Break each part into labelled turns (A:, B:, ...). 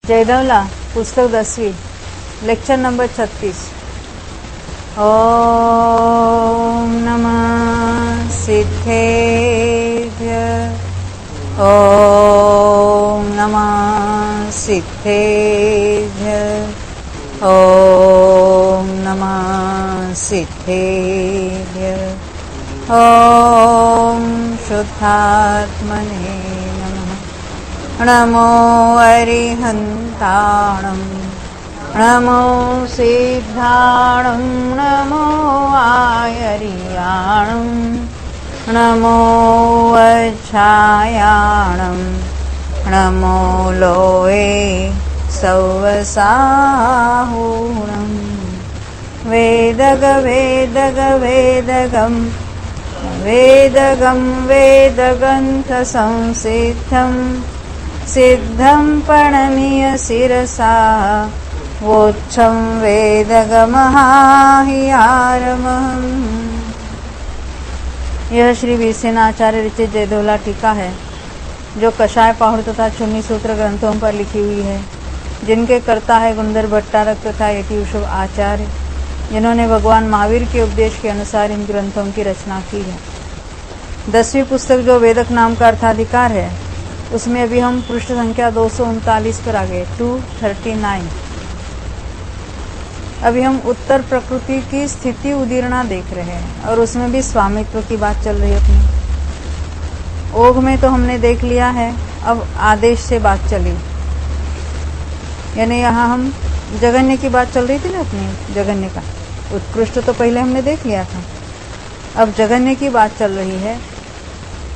A: जयदवला पुस्तक 10वीं lecture number 36। ओम नमः सिद्धेभ्य ओम नमः सिद्धेभ्य ओम नमः सिद्धेभ्य ओम शुद्धात्मने नमो अरिहन्ताणं नमो सिद्धाणं नमो आयर्याणं नमो वच्छायाणं नमो लोये सौवसाहूणं वेदगं वेदग्रन्थसंसिद्धं सिद्धं प्रणमीय शिरसा वोच्छं वेदगमहाहियारमहम्। यह श्री वीरसेनाचार्य रचित जयदवला टीका है, जो कषाय पाहुड़ तथा चुन्नी सूत्र ग्रंथों पर लिखी हुई है, जिनके कर्ता है गुंदर भट्टारक तथा यतिवृषभ आचार्य, जिन्होंने भगवान महावीर के उपदेश के अनुसार इन ग्रंथों की रचना की है। 10वीं पुस्तक जो वेदक नाम का अर्थाधिकार है, उसमें अभी हम पृष्ठ संख्या 239 पर आ गए, 239। अभी हम उत्तर प्रकृति की स्थिति उदीर्णा देख रहे हैं और उसमें भी स्वामित्व की बात चल रही है अपनी। ओघ में तो हमने देख लिया है, अब आदेश से बात चली, यानी यहाँ हम जगन्य की बात चल रही थी ना अपनी, जगन्य का उत्कृष्ट तो पहले हमने देख लिया था, अब जगन्य की बात चल रही है।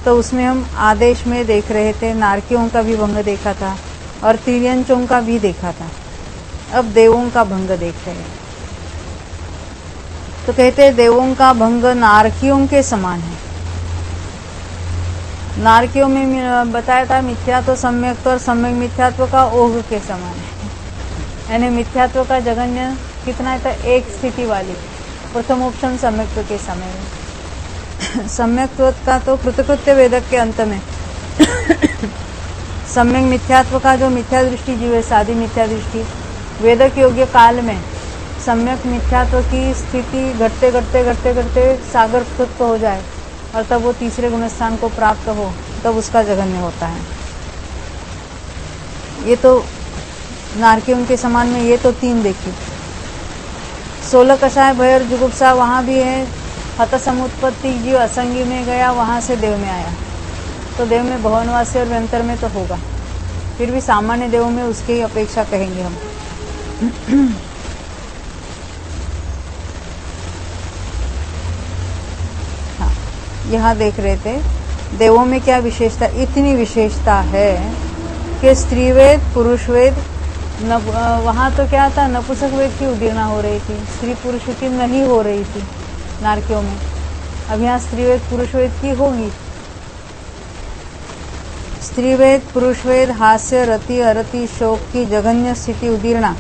A: तो उसमें हम आदेश में देख रहे थे, नारकियों का भी भंग देखा था और तिर्यंचों का भी देखा था। अब देवों का भंग देख रहे हैं। तो कहते हैं देवों का भंग नारकियों के समान है। नारकियों में बताया था मिथ्यात्व सम्यक्त्व और सम्यक मिथ्यात्व का ओघ के समान है, यानी मिथ्यात्व का जगन्य कितना है, तो एक स्थिति वाली प्रथमोपम सम्यक्त्व के समय में। सम्यक्त्व का तो कृतकृत्य वेदक के अंत में, सम्यक मिथ्यात्व का जो मिथ्या दृष्टि जीव है, सादी मिथ्या दृष्टि, वेदक योग्य काल में सम्यक मिथ्यात्व की स्थिति घटते घटते घटते घटते सागर कृत्व हो जाए और तब वो तीसरे गुणस्थान को प्राप्त हो, तब उसका जगन्य होता है। ये तो नारकियों के समान में ये तो 3 देखी। 16 कषाय भयर जुगुप्सा वहाँ भी है। हत समुत्पत्ति जीव असंगी में गया, वहाँ से देव में आया, तो देव में भवनवासी और व्यंतर में तो होगा, फिर भी सामान्य देवों में उसकी ही अपेक्षा कहेंगे हम। हाँ, यहाँ देख रहे थे देवों में क्या विशेषता, इतनी विशेषता है कि स्त्रीवेद पुरुषवेद, वहाँ तो क्या था, नपुंसक वेद की उदीर्णा हो रही थी, स्त्री पुरुष की नहीं हो रही थी नारकियों में। अब यहाँ स्त्रीवेद पुरुषवेद की होगी। स्त्रीवेद पुरुषवेद हास्य रति अरति शोक की जघन्य स्थिति उदीर्णा,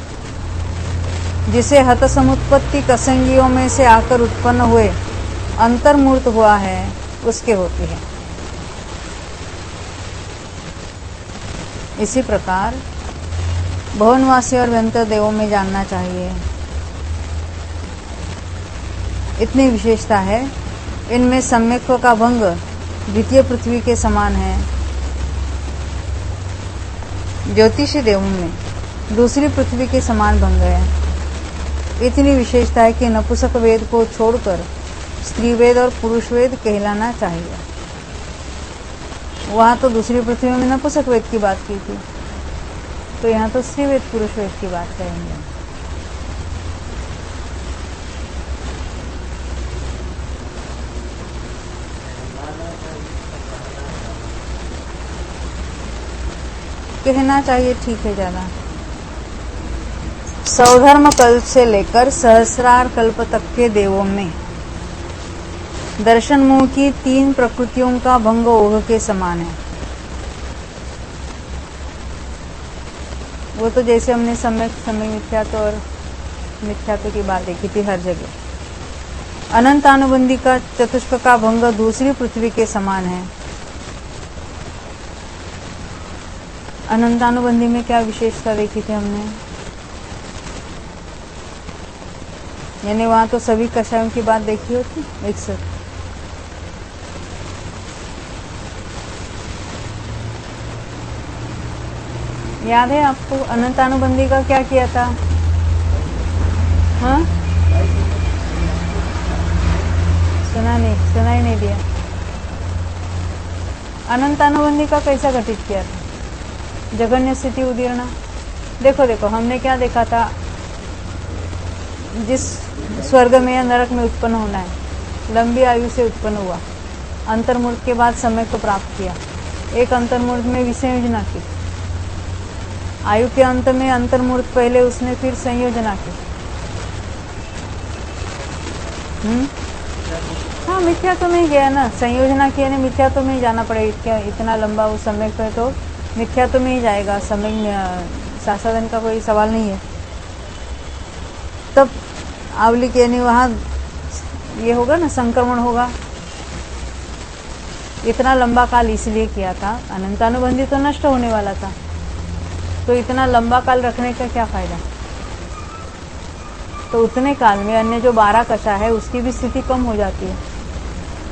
A: जिसे हत समुत्पत्ति कसंगियों में से आकर उत्पन्न हुए अंतर्मूर्त हुआ है, उसके होती है। इसी प्रकार भवनवासी और व्यंतर देवों में जानना चाहिए, इतनी विशेषता है। इनमें सम्यक्त्व का भंग द्वितीय पृथ्वी के समान है। ज्योतिषी देवों में दूसरी पृथ्वी के समान भंग है। इतनी विशेषता है कि नपुंसक वेद को छोड़कर स्त्री वेद और पुरुष वेद कहलाना चाहिए। वहाँ तो दूसरी पृथ्वी में नपुंसक वेद की बात की थी, तो यहाँ तो स्त्री वेद पुरुष वेद की बात करेंगे। कहना चाहिए, ठीक है ज़्यादा। सौधर्म कल्प से लेकर सहस्रार कल्प तक के देवों में दर्शन मुंह की 3 प्रकृतियों का भंग ओघ के समान है। वो तो जैसे हमने सम्यक मिथ्यात्व और मिथ्यात्व की बात देखी थी हर जगह। अनंतानुबंधी का चतुष्क का भंग दूसरी पृथ्वी के समान है। अनंतानुबंधी में क्या विशेषता देखी थी हमने? यानी वहां तो सभी कषायों की बात देखी होती एक साथ। याद है आपको अनंतानुबंधी का क्या किया था? हाँ, सुनाई नहीं दिया। अनंतानुबंधी का कैसा घटित किया था? जघन्य स्थिति उदीर्णा। देखो हमने क्या देखा था? जिस स्वर्ग में या नरक में उत्पन्न होना है, लंबी आयु से उत्पन्न हुआ, अंतर्मूर्त के बाद समय को प्राप्त किया, एक अंतर्मूर्त में विसंयोजना की, आयु के अंत में अंतर्मूर्त पहले उसने फिर संयोजना की। हाँ, मिथ्यात्व में ही गया ना, संयोजना की यानी मिथ्यात्व में ही जाना पड़ेगा। क्या इतना लंबा उस समय पे तो मिथ्यात्व में ही जाएगा, समय साधन का कोई सवाल नहीं है। तब आवली के यानी वहाँ ये होगा ना, संक्रमण होगा। इतना लंबा काल इसलिए किया था, अनंतानुबंधी तो नष्ट होने वाला था, तो इतना लंबा काल रखने का क्या फायदा? तो उतने काल में अन्य जो 12 कषा है उसकी भी स्थिति कम हो जाती है।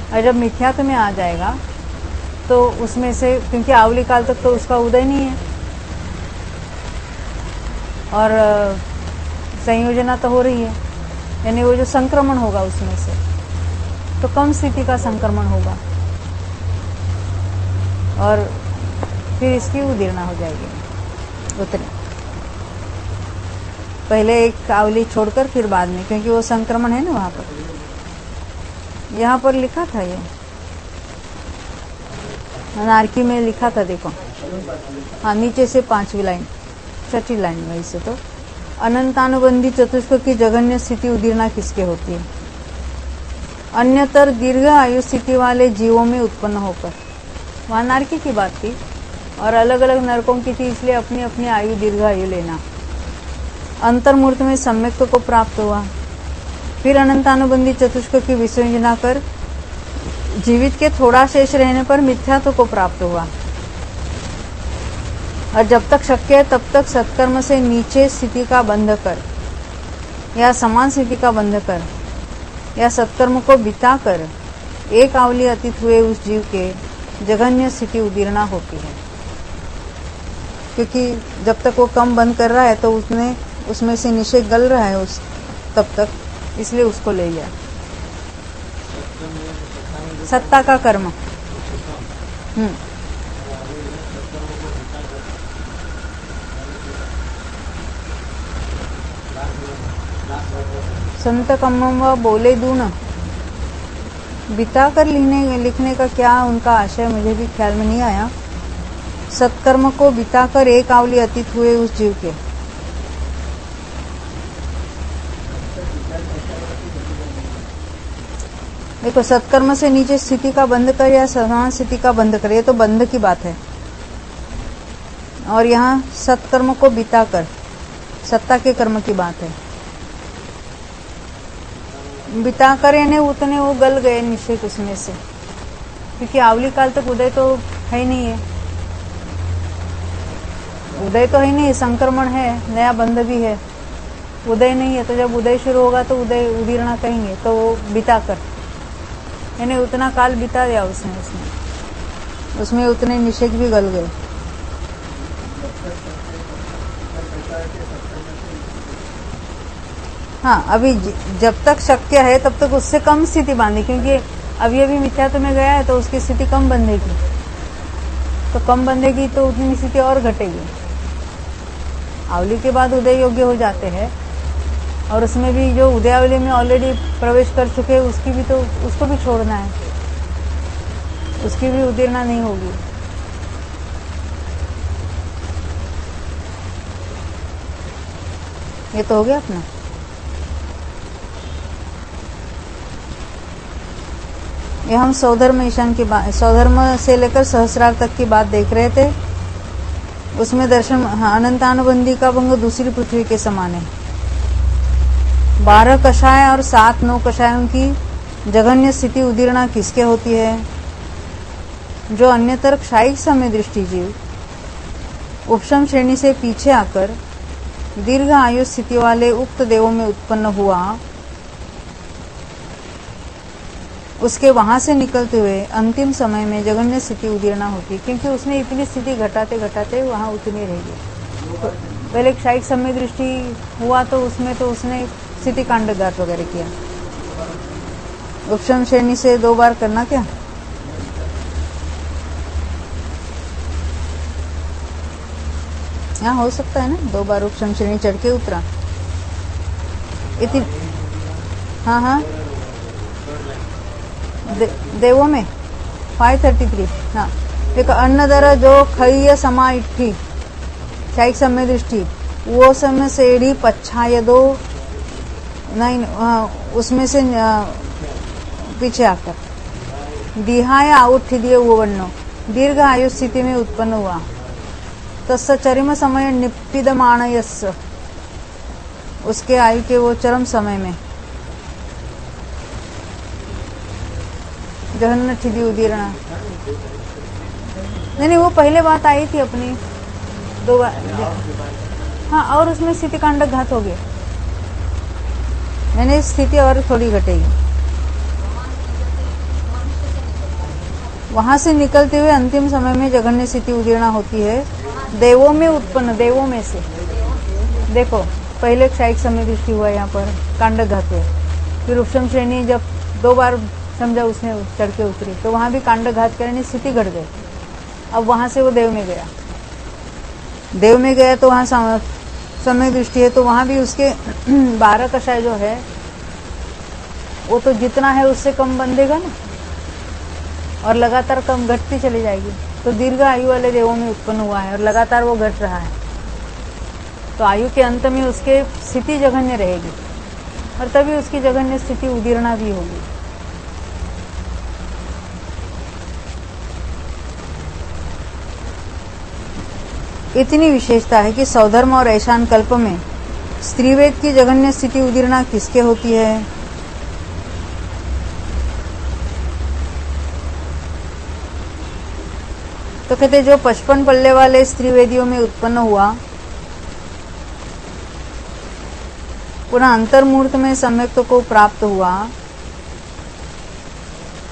A: और जब मिथ्यात्व में आ जाएगा तो उसमें से, क्योंकि आवली काल तक तो उसका उदय नहीं है और संयोजना तो हो रही है, यानी वो जो संक्रमण होगा उसमें से तो कम स्थिति का संक्रमण होगा और फिर इसकी उदीर्णा हो जाएगी उतनी। पहले एक आवली छोड़कर फिर बाद में, क्योंकि वो संक्रमण है ना वहां पर। यहाँ पर लिखा था, ये अनार्की में लिखा था, देखो। हाँ, नीचे से 5वीं लाइन, 6ठी लाइन में इसे तो अनंतानुबंधी चतुष्क की जघन्य स्थिति उदीर्णा किसके होती है? अन्यतर दीर्घ आयु स्थिति वाले जीवों में उत्पन्न होकर। वहां नारकी की बात थी और अलग अलग नरकों की थी, इसलिए अपनी अपनी आयु दीर्घ आयु लेना। अंतर्मूर्त में सम्यक्त्व को प्राप्त हुआ, फिर अनंतानुबंधी चतुष्क की विसंयोजना कर जीवित के थोड़ा शेष रहने पर मिथ्यात्व को प्राप्त हुआ। और जब तक शक्य है तब तक सत्कर्म से नीचे स्थिति का बंध कर या समान स्थिति का बंध कर या सत्कर्म को बिता कर एक आवली अतीत हुए उस जीव के जघन्य स्थिति उदीर्णा होती है। क्योंकि जब तक वो कम बंद कर रहा है तो उसमें से निषेध गल रहा है उस तब तक, इसलिए उसको ले लिया। सत्ता का कर्म। संत कम्मम व बोले दून बिता कर लिखने का क्या उनका आशय मुझे भी ख्याल में नहीं आया। सत्कर्म को बिताकर एक आवली अतीत हुए उस जीव के। देखो, सत्कर्म से नीचे स्थिति का बंध कर या समान स्थिति का बंध कर, ये तो बंध की बात है। और यहाँ सत्कर्म को बिताकर सत्ता के कर्म की बात है। बिताकर यानी उतने वो गल गए निषेध उसमें से, क्योंकि आवली काल तक उदय तो है ही नहीं है, उदय तो है ही नहीं, संक्रमण है, नया बंध भी है, उदय नहीं है। तो जब उदय शुरू होगा तो उदय उदीर्णा कहेंगे, तो वो बिताकर यानी उतना काल बिता दिया उसमें उतने निषेध भी गल गए। हाँ, अभी जब तक शक्य है तब तक उससे कम स्थिति बांधी, क्योंकि अभी मिथ्यात्व में गया है तो उसकी स्थिति कम बंधेगी, तो कम बंधेगी तो उतनी स्थिति और घटेगी। आवली के बाद उदय योग्य हो जाते हैं और उसमें भी जो उदयावली में ऑलरेडी प्रवेश कर चुके हैं उसकी भी तो उसको भी छोड़ना है, उसकी भी उदीर्णा नहीं होगी। ये तो हो गया अपना। ये हम सौधर्म ईशान की बात, सौधर्म से लेकर सहस्रार तक की बात देख रहे थे। उसमें दर्शन अनंतानुबंधी का भंग दूसरी पृथ्वी के समान है। 12 कषाय और 7 9 कषायों की जघन्य स्थिति उदीर्णा किसके होती है? जो अन्यतर क्षायिक समय दृष्टि जीव उपशम श्रेणी से पीछे आकर दीर्घ आयु स्थिति वाले उक्त देवों में उत्पन्न हुआ, उसके वहां से निकलते हुए अंतिम समय में जघन्य स्थिति उदीर्णा होती, क्योंकि उसने इतनी स्थिति घटाते घटाते वहां उतनी रहेगी। तो पहले क्षयिक सम्यक दृष्टि हुआ तो उसमें तो उसने स्थिति कांडघात वगैरह किया। उपशम श्रेणी से 2 बार करना क्या? हाँ, हो सकता है ना, 2 बार उपशम श्रेणी चढ़ के उतरा इतनी। हाँ, देवों में 533। हाँ, देखो, अन्न दर जो खय समा इट्ठी क्षयिक समय दृष्टि वो समय सेड़ी पच्छाय दो नहीं, उसमें से पीछे आकर दिहाय आउट्ठी दिए वो वन्नो दीर्घ आयु स्थिति में उत्पन्न हुआ। तस् चरम समय निप्पिदमाणयस्, उसके आयु के वो चरम समय में जघन्य स्थिति उदीर्णा। नहीं, वो पहले बात आई थी अपनी 2 बार। हाँ, और उसमें स्थिति कांडक घात हो गया, मैंने स्थिति और थोड़ी घटेगी। वहां से निकलते हुए अंतिम समय में जघन्य स्थिति उदीर्णा होती है, देवों में उत्पन्न, देवों में से। देखो, पहले क्षयिक समय दृष्टि हुआ, यहाँ पर कांडक घात हुए, फिर उपशम श्रेणी जब 2 बार समझा उसने चढ़ के उतरी तो वहां भी कांड घात करने स्थिति घट गई। अब वहां से वो देव में गया, देव में गया तो वहां समय दृष्टि है, तो वहां भी उसके 12 कषाय जो है वो तो जितना है उससे कम बंधेगा ना, और लगातार कम घटती चली जाएगी। तो दीर्घ आयु वाले देवों में उत्पन्न हुआ है और लगातार वो घट रहा है, तो आयु के अंत में उसके स्थिति जघन्य रहेगी और तभी उसकी जघन्य स्थिति उदीर्णा भी होगी। इतनी विशेषता है कि सौधर्म और ऐशान कल्प में स्त्रीवेद की जघन्य स्थिति उदीर्णा किसके होती है? तो कहते जो 55 पल्ले वाले स्त्रीवेदियों में उत्पन्न हुआ, पुनः अंतर्मूर्त में सम्यक्त को प्राप्त हुआ,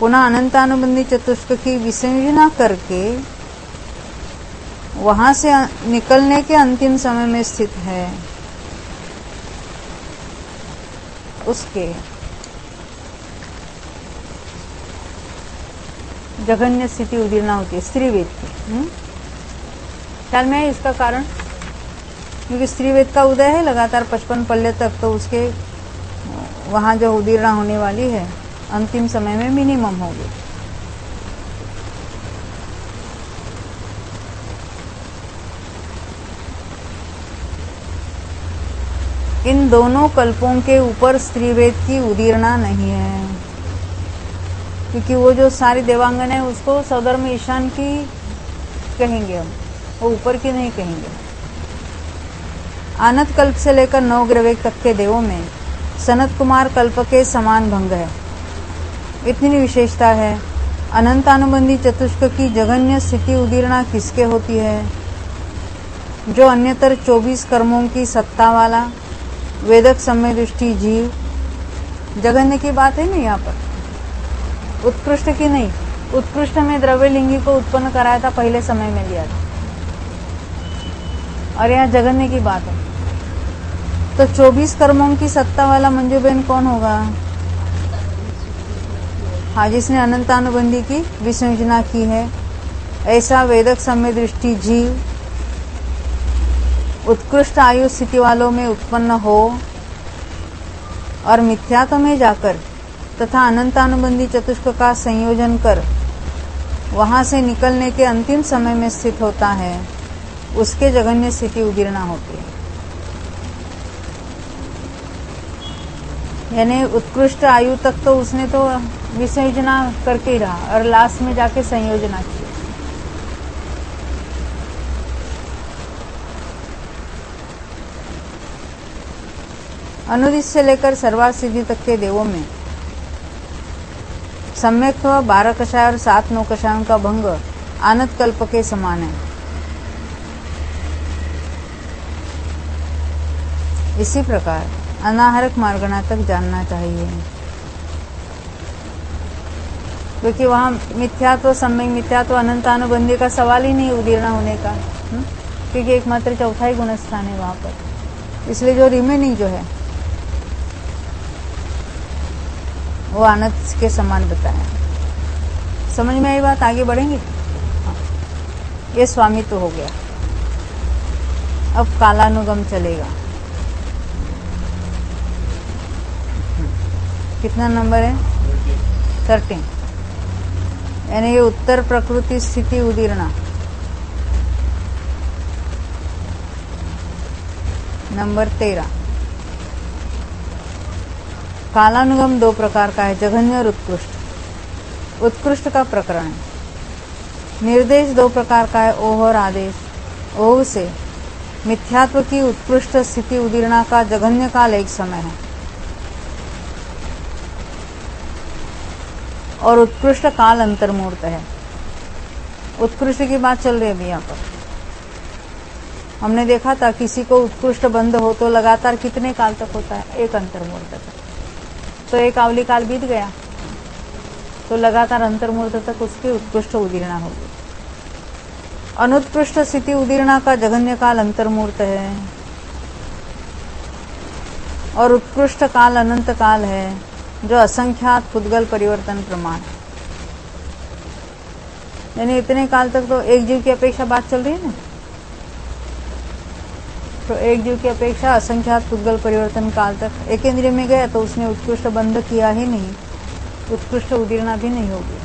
A: पुनः अनंतानुबंधी चतुष्क की विसंयोजना करके वहां से निकलने के अंतिम समय में स्थित है, उसके जघन्य स्थिति उदीर्णा होती है स्त्रीवेद की। ख्याल में है इसका कारण? क्योंकि स्त्रीवेद का उदय है लगातार 55 पल्ले तक, तो उसके वहां जो उदीर्णा होने वाली है अंतिम समय में मिनिमम होगी। इन दोनों कल्पों के ऊपर स्त्रीवेद की उदीर्णा नहीं है, क्योंकि वो जो सारी देवांगन है उसको सौधर्म ईशान की कहेंगे हम, वो ऊपर की नहीं कहेंगे। आनत कल्प से लेकर 9 ग्रवेक तक के देवों में सनत कुमार कल्प के समान भंग है। इतनी विशेषता है। अनंतानुबंधी चतुष्क की जघन्य स्थिति उदीर्णा किसके होती है? जो अन्यतर 24 कर्मों की सत्ता वाला वेदक समय दृष्टि जीव, जघन्य की बात है ना यहाँ पर, उत्कृष्ट की नहीं। उत्कृष्ट में द्रव्यलिंगी को उत्पन्न कराया था, पहले समय में लिया था, और यहाँ जघन्य की बात है। तो 24 कर्मों की सत्ता वाला मंजूबेन कौन होगा? हाँ, जिसने अनंतानुबंधी की विसंयोजना की है, ऐसा वेदक समय दृष्टि जीव उत्कृष्ट आयु स्थिति वालों में उत्पन्न हो और मिथ्यात्व में जाकर तथा अनंतानुबंधी चतुष्क का संयोजन कर वहां से निकलने के अंतिम समय में स्थित होता है, उसके जघन्य स्थिति उदीर्णा होती है। यानी उत्कृष्ट आयु तक तो उसने तो विसंयोजना करके ही रहा और लास्ट में जाके संयोजना की। अनुदित से लेकर सर्वार्थ सिद्धि तक के देवों में सम्यक्त्व 12 कषाय और 7 9 कषायों का भंग आनत कल्प के समान है। इसी प्रकार अनाहरक मार्गणा तक जानना चाहिए, क्योंकि वहाँ मिथ्यात्व, सम्यक मिथ्यात्व, अनंतानुबंधी का सवाल ही नहीं उदीर्ण होने का, क्योंकि एकमात्र चौथा ही गुणस्थान है वहाँ पर। इसलिए जो रिमेनिंग जो है वो अनंत के समान बताया। समझ में आई बात? आगे बढ़ेंगे। ये स्वामित्व हो गया। अब कालानुगम चलेगा। कितना नंबर है? 13। यानी ये उत्तर प्रकृति स्थिति उदीर्णा। नंबर 13। कालानुगम 2 प्रकार का है, जघन्य और उत्कृष्ट। उत्कृष्ट का प्रकरण है। निर्देश 2 प्रकार का है, ओह और आदेश। ओह से मिथ्यात्व की उत्कृष्ट स्थिति उदीर्णा का जघन्य काल एक समय है, और उत्कृष्ट काल अंतर्मूर्त है। उत्कृष्ट की बात चल रही है अभी यहाँ पर। हमने देखा था किसी को उत्कृष्ट बंध हो तो लगातार कितने काल तक होता है? एक अंतर्मूर्त तक। तो एक आवली काल बीत गया तो लगातार अंतर्मूर्त तक उसकी उत्कृष्ट उदीर्णा होगी। अनुत्कृष्ट स्थिति उदीर्णा का जघन्य काल अंतर्मूर्त है, और उत्कृष्ट काल अनंत काल है, जो असंख्यात पुद्गल परिवर्तन प्रमाण। यानी इतने काल तक तो एक जीव की अपेक्षा बात चल रही है ना, तो एक जीव की अपेक्षा असंख्यात पुद्गल परिवर्तन काल तक एक इंद्रिय में गया तो उसने उत्कृष्ट बंध किया ही नहीं, उत्कृष्ट उदीर्णा भी नहीं होगी।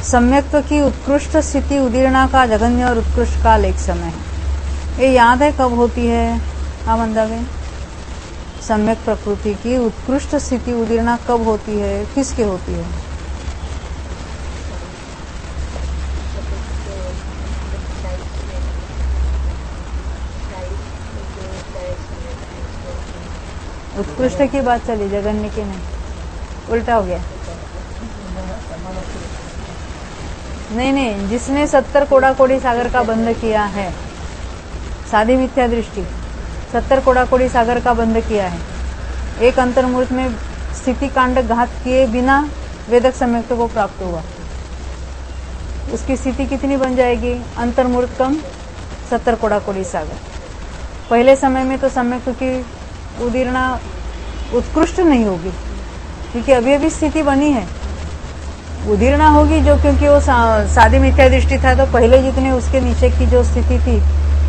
A: सम्यक्त्व की उत्कृष्ट स्थिति उदीर्णा का जघन्य और उत्कृष्ट काल एक समय है। ये याद है कब होती है? हाँ मंदाबेन, सम्यक प्रकृति की उत्कृष्ट स्थिति उदीर्णा कब होती है? किसके होती है? उत्कृष्ट की बात चली, जघन्य की नहीं। उल्टा हो गया। नहीं, जिसने 70 कोड़ा कोड़ी सागर का बंध किया है, साधी मिथ्या दृष्टि, 70 कोड़ा कोड़ी सागर का बंध किया है, एक अंतर्मूर्त में स्थिति कांड घात किए बिना वेदक सम्यक्त्व को प्राप्त हुआ, उसकी स्थिति कितनी बन जाएगी? अंतर्मूर्त कम 70 कोड़ा कोड़ी सागर। पहले समय में तो सम्यक्त्व की उदीर्णा उत्कृष्ट नहीं होगी, क्योंकि अभी अभी स्थिति बनी है। उदीर्णा होगी जो, क्योंकि वो सादी मिथ्या दृष्टि था, तो पहले जितने उसके नीचे की जो स्थिति थी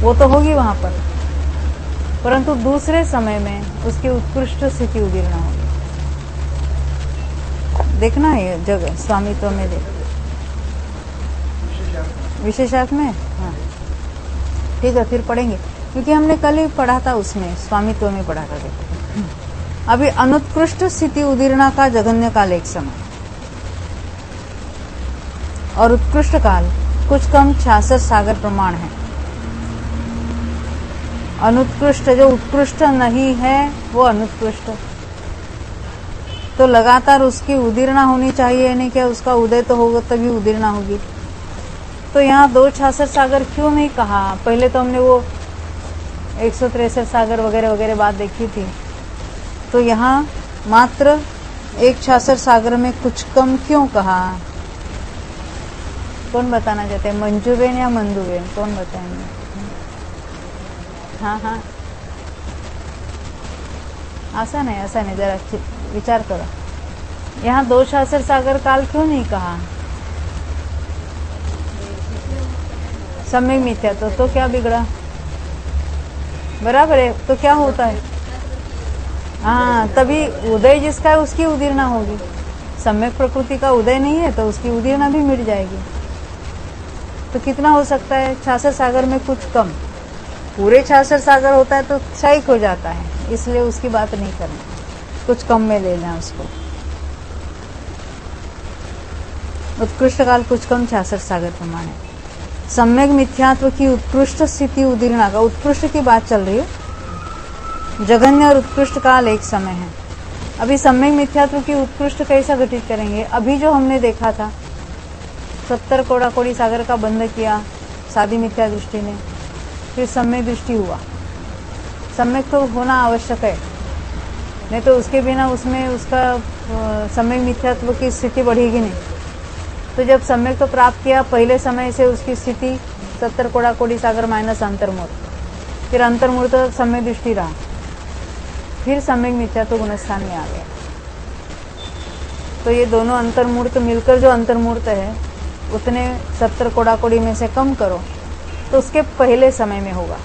A: वो तो होगी वहां पर, परंतु दूसरे समय में उसकी उत्कृष्ट स्थिति उदीर्णा होगी। देखना है जगह स्वामित्व में, देख विशेषार्थ में। हाँ ठीक है, फिर पढ़ेंगे, क्योंकि हमने कल ही पढ़ा था, उसमें स्वामित्व में पढ़ा था। देखो अभी अनुत्कृष्ट स्थिति उदीर्णा का जघन्य काल एक समय, और उत्कृष्ट काल कुछ कम 66 सागर प्रमाण है। अनुत्कृष्ट, जो उत्कृष्ट नहीं है वो अनुत्कृष्ट, तो लगातार उसकी उदीर्णा होनी चाहिए, नहीं क्या? उसका उदय तो होगा तभी उदीर्णा होगी। तो यहाँ 266 सागर क्यों नहीं कहा? पहले तो हमने वो 163 सागर वगैरह वगैरह बात देखी थी, तो यहाँ मात्र 166 सागर में कुछ कम क्यों कहा? कौन बताना चाहते हैं? मंजूबेन या मंदुबेन, कौन बताएंगे? हाँ, आसान है, जरा विचार करो। यहाँ 266 सागर काल क्यों नहीं कहा? सम्यक मिथ्या तो क्या बिगड़ा? बराबर है, तो क्या होता है? हाँ, तभी उदय जिसका है उसकी उदीर्णा होगी। सम्यक प्रकृति का उदय नहीं है तो उसकी उदीर्णा भी मिट जाएगी। तो कितना हो सकता है? 66 सागर में कुछ कम। पूरे 66 सागर होता है तो क्षयिक हो जाता है, इसलिए उसकी बात नहीं करनी, कुछ कम में ले लें उसको। उत्कृष्ट काल कुछ कम 66 सागर प्रमाण है। सम्यक मिथ्यात्व की उत्कृष्ट स्थिति उदीर्णा का, उत्कृष्ट की बात चल रही है। जघन्य और उत्कृष्ट काल एक समय है। अभी सम्यक मिथ्यात्व की उत्कृष्ट कैसा घटित करेंगे? अभी जो हमने देखा था, 70 कोड़ा कोड़ी सागर का बंध किया साधी मिथ्या दृष्टि ने, फिर सम्यक दृष्टि हुआ। सम्यक तो होना आवश्यक है, नहीं तो उसके बिना उसमें उसका सम्यक मिथ्यात्व की स्थिति बढ़ेगी नहीं। तो जब सम्यक तो प्राप्त किया, पहले समय से उसकी स्थिति 70 कोड़ा कोटि सागर माइनस अंतर्मूर्त, फिर अंतर्मूर्त सम्यक दृष्टि रहा, फिर सम्यक मिथ्यात्व गुणस्थान में आ गया। तो ये दोनों अंतर्मूर्त मिलकर जो अंतर्मूर्त है उतने 70 कोड़ा कोड़ी में से कम करो तो उसके पहले समय में होगा,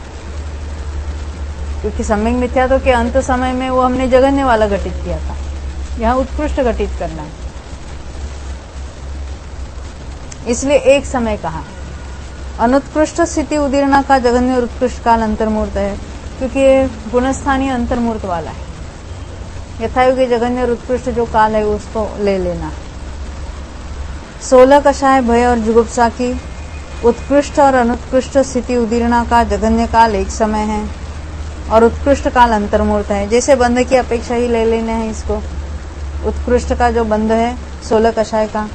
A: क्योंकि सम्यक मिथ्यात्व के अंत समय में वो हमने जगन्य वाला घटित किया था, यहाँ उत्कृष्ट घटित करना है, इसलिए एक समय कहा। अनुत्कृष्ट स्थिति उदीर्णा का जगन्य और उत्कृष्ट काल अंतर्मूर्त है, क्योंकि ये गुणस्थानीय अंतर्मूर्त वाला है। यथायुगी जगन्य और उत्कृष्ट जो काल है उसको ले लेना। 16 कषाय भय और जुगुप्सा की उत्कृष्ट और अनुत्कृष्ट स्थिति उदीर्णा का जगन्य काल एक समय है और उत्कृष्ट काल अंतर्मूर्त है। जैसे बंध की अपेक्षा ही ले लेना है इसको। उत्कृष्ट का जो बंध है 16 कषाय का,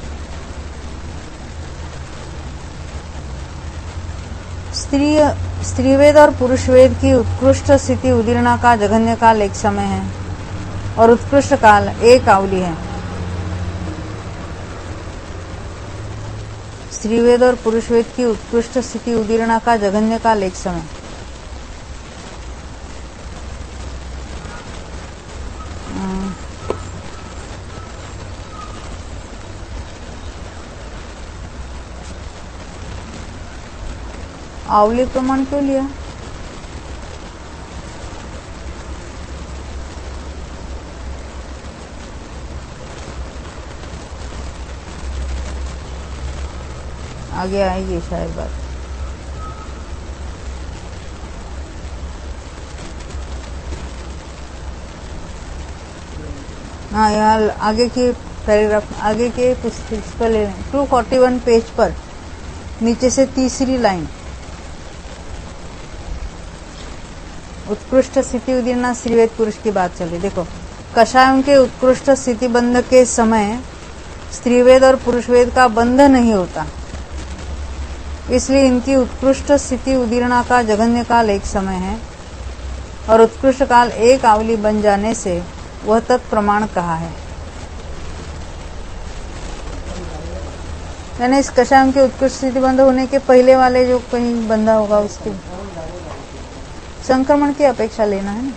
A: स्त्रीवेद और पुरुषवेद की उत्कृष्ट स्थिति उदीर्णा का जगन्य काल एक समय है और उत्कृष्ट काल एक आवली है। स्त्रीवेद और पुरुषवेद की उत्कृष्ट स्थिति उदीर्णा का जगन्य काल एक समय। आवली प्रमाण क्यों लिया? आगे आएगी शायद बात। हाँ, यहाँ आगे के पैराग्राफ, आगे के पुस्तक पर ले लें। 241 पेज पर नीचे से तीसरी लाइन, उत्कृष्ट स्थिति उदीर्णा स्त्रीवेद पुरुष की बात चल रही। देखो, कषायों के उत्कृष्ट स्थिति बंध के समय स्त्रीवेद और पुरुषवेद का बंध नहीं होता, इसलिए इनकी उत्कृष्ट स्थिति उदीर्णा का जगन्य काल एक समय है और उत्कृष्ट काल एक आवली बन जाने से वह तत्प्रमाण कहा है। यानी इस कषायों के उत्कृष्ट स्थिति बंध होने के पहले वाले जो कहीं बंधा होगा उसके संक्रमण की अपेक्षा लेना है ना।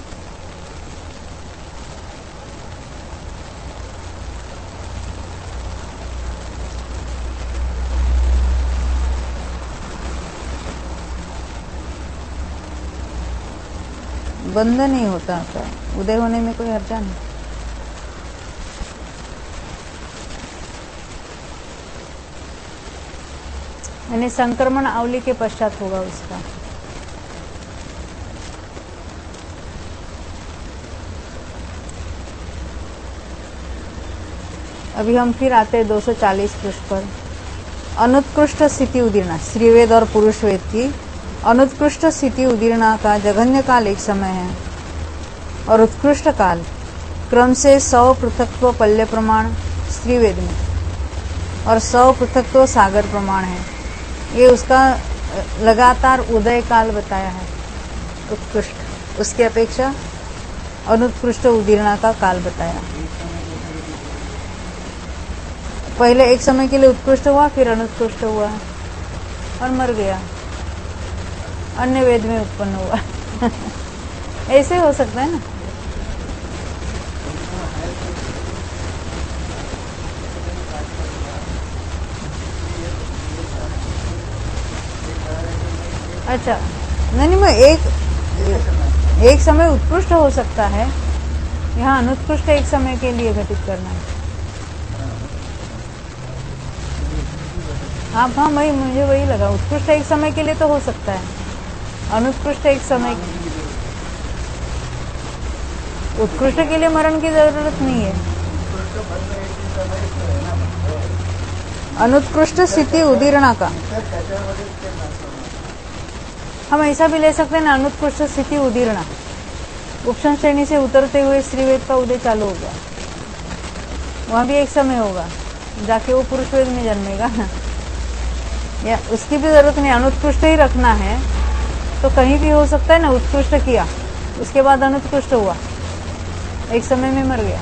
A: बंध नहीं होता था, उदय होने में कोई हर्जा नहीं। यानी संक्रमण आवली के पश्चात होगा उसका। अभी हम फिर आते हैं 240 पृष्ठ पर। अनुत्कृष्ट स्थिति उदीर्णा स्त्रीवेद और पुरुषवेद की अनुत्कृष्ट स्थिति उदीर्णा का जघन्य काल एक समय है और उत्कृष्ट काल क्रम से 100 पृथक्त्व पल्य प्रमाण स्त्रीवेद में और 100 पृथक्त्व सागर प्रमाण है। ये उसका लगातार उदय काल बताया है उत्कृष्ट, उसकी अपेक्षा अनुत्कृष्ट उदीर्णा का काल बताया। पहले एक समय के लिए उत्कृष्ट हुआ, फिर अनुत्कृष्ट हुआ और मर गया, अन्य वेद में उत्पन्न हुआ। ऐसे हो सकता है ना। अच्छा, नहीं, मैं एक समय उत्कृष्ट हो सकता है, यहाँ अनुत्कृष्ट एक समय के लिए घटित करना है। हाँ, मुझे वही लगा, उत्कृष्ट एक समय के लिए तो हो सकता है, अनुत्कृष्ट एक समय। उत्कृष्ट के लिए मरण की जरूरत नहीं है। अनुत्कृष्ट स्थिति उदीर्णा का हम ऐसा भी ले सकते हैं ना, अनुत्कृष्ट स्थिति उदीर्णा उपशन श्रेणी से उतरते हुए स्त्रीवेद का उदय चालू हो गया, वहां भी एक समय होगा, जाके वो पुरुष वेद में जन्मेगा ना, या उसकी भी जरूरत नहीं, अनुत्कृष्ट ही रखना है तो कहीं भी हो सकता है ना। उत्कृष्ट किया, उसके बाद अनुत्कृष्ट हुआ, एक समय में मर गया,